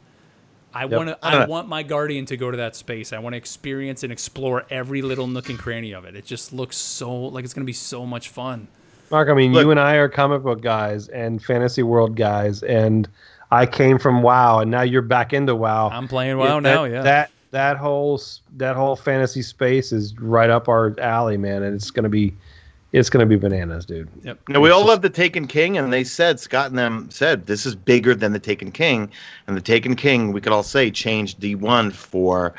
I want my Guardian to go to that space. I want to experience and explore every little nook and cranny of it. It just looks so like it's going to be so much fun. Mark, I mean, you and I are comic book guys and fantasy world guys, and I came from WoW, and now you're back into WoW. I'm playing WoW now. Yeah, that whole fantasy space is right up our alley, man, and it's gonna be bananas, dude. Yep. Now, we all love the Taken King, and they said, Scott and them said, this is bigger than the Taken King. And the Taken King, we could all say, changed D1 for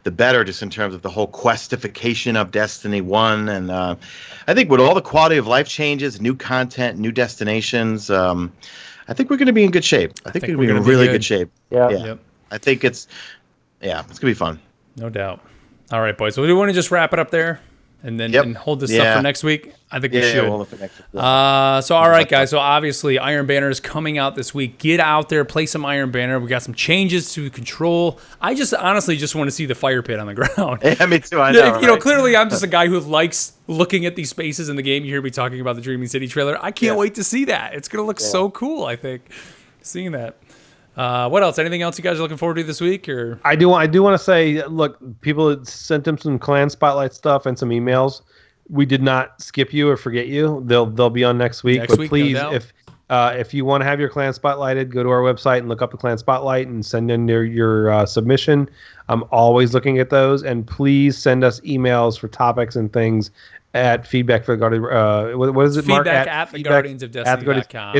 the better, just in terms of the whole questification of Destiny 1. And I think with all the quality of life changes, new content, new destinations, I think we're going to be in good shape. I think we're going to be in really good shape. Yeah. Yep. I think it's going to be fun. No doubt. All right, boys. So do we want to just wrap it up there? And then and hold this stuff for next week? I think we should. We'll for next week. So, all right, guys. So, obviously, Iron Banner is coming out this week. Get out there. Play some Iron Banner. We got some changes to control. I just honestly just want to see the fire pit on the ground. Yeah, me too. I know, You know, clearly, I'm just a guy who likes looking at these spaces in the game. You hear me talking about the Dreaming City trailer. I can't wait to see that. It's going to look so cool, I think, seeing that. What else? Anything else you guys are looking forward to this week? Or I do want to say, look, people sent him some clan spotlight stuff and some emails. We did not skip you or forget you. They'll be on next week. But please, no if you want to have your clan spotlighted, go to our website and look up the clan spotlight and send in your submission. I'm always looking at those, and please send us emails for topics and things at feedback for the Guardian. What is it, Mark? Feedback at the guardiansofdestiny.com.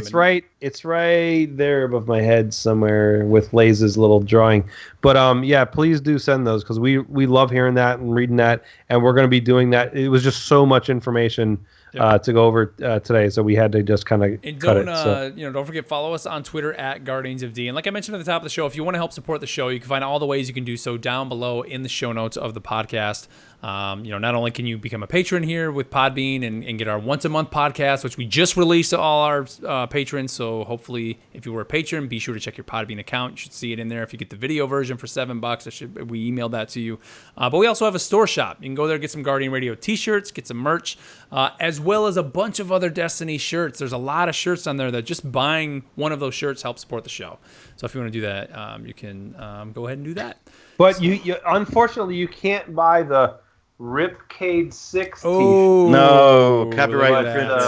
It's right there above my head somewhere with Laze's little drawing. But yeah, please do send those because we love hearing that and reading that, and we're going to be doing that. It was just so much information to go over today, so we had to just kind of cut it. Don't forget, follow us on Twitter at Guardians of D. And like I mentioned at the top of the show, if you want to help support the show, you can find all the ways you can do so down below in the show notes of the podcast. Not only can you become a patron here with Podbean and get our once a month podcast, which we just released to all our patrons. So hopefully, if you were a patron, be sure to check your Podbean account. You should see it in there. If you get the video version for $7, we emailed that to you. But we also have a store shop. You can go there, get some Guardian Radio t-shirts, get some merch, as well as a bunch of other Destiny shirts. There's a lot of shirts on there that just buying one of those shirts helps support the show. So if you want to do that, you can go ahead and do that. But you unfortunately you can't buy the Ripcade 6 t-shirt. Oh, no, copyright infringement.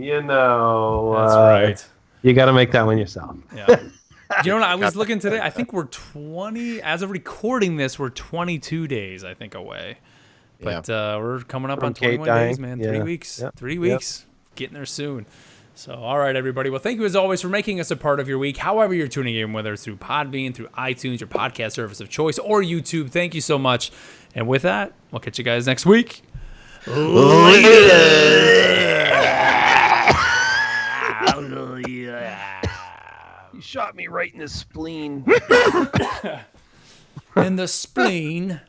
That's right. You got to make that one yourself. Yeah. You know what? I was looking today. I think we're 20, as of recording this, we're 22 days, I think, away. But we're coming up on 21 days, man. 3 weeks. Yep. 3 weeks. Getting there soon. So, all right, everybody. Well, thank you as always for making us a part of your week. However you're tuning in, whether it's through Podbean, through iTunes, your podcast service of choice, or YouTube. Thank you so much. And with that, we'll catch you guys next week. Later. You shot me right in the spleen. In the spleen.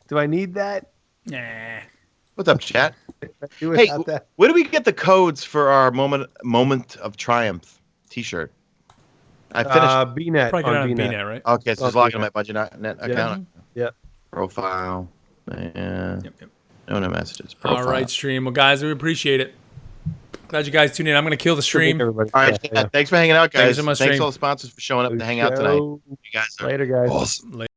Do I need that? Nah. What's up, chat? Hey, where do we get the codes for our moment of triumph T-shirt? I finished. BNet Probably get on on BNet. BNet, right? Okay, so it's Okay, logging yeah. my Bungie net account. Yeah. Profile. Yeah. Yep, yep. No messages. Profile. All right, stream. Well, guys, we appreciate it. Glad you guys tuned in. I'm gonna kill the stream. Everybody. All right. Yeah. Thanks for hanging out, guys. Thank you so much, Thanks stream. to all the sponsors for showing up to hang out Show. tonight. You guys are Later, guys. awesome. Later.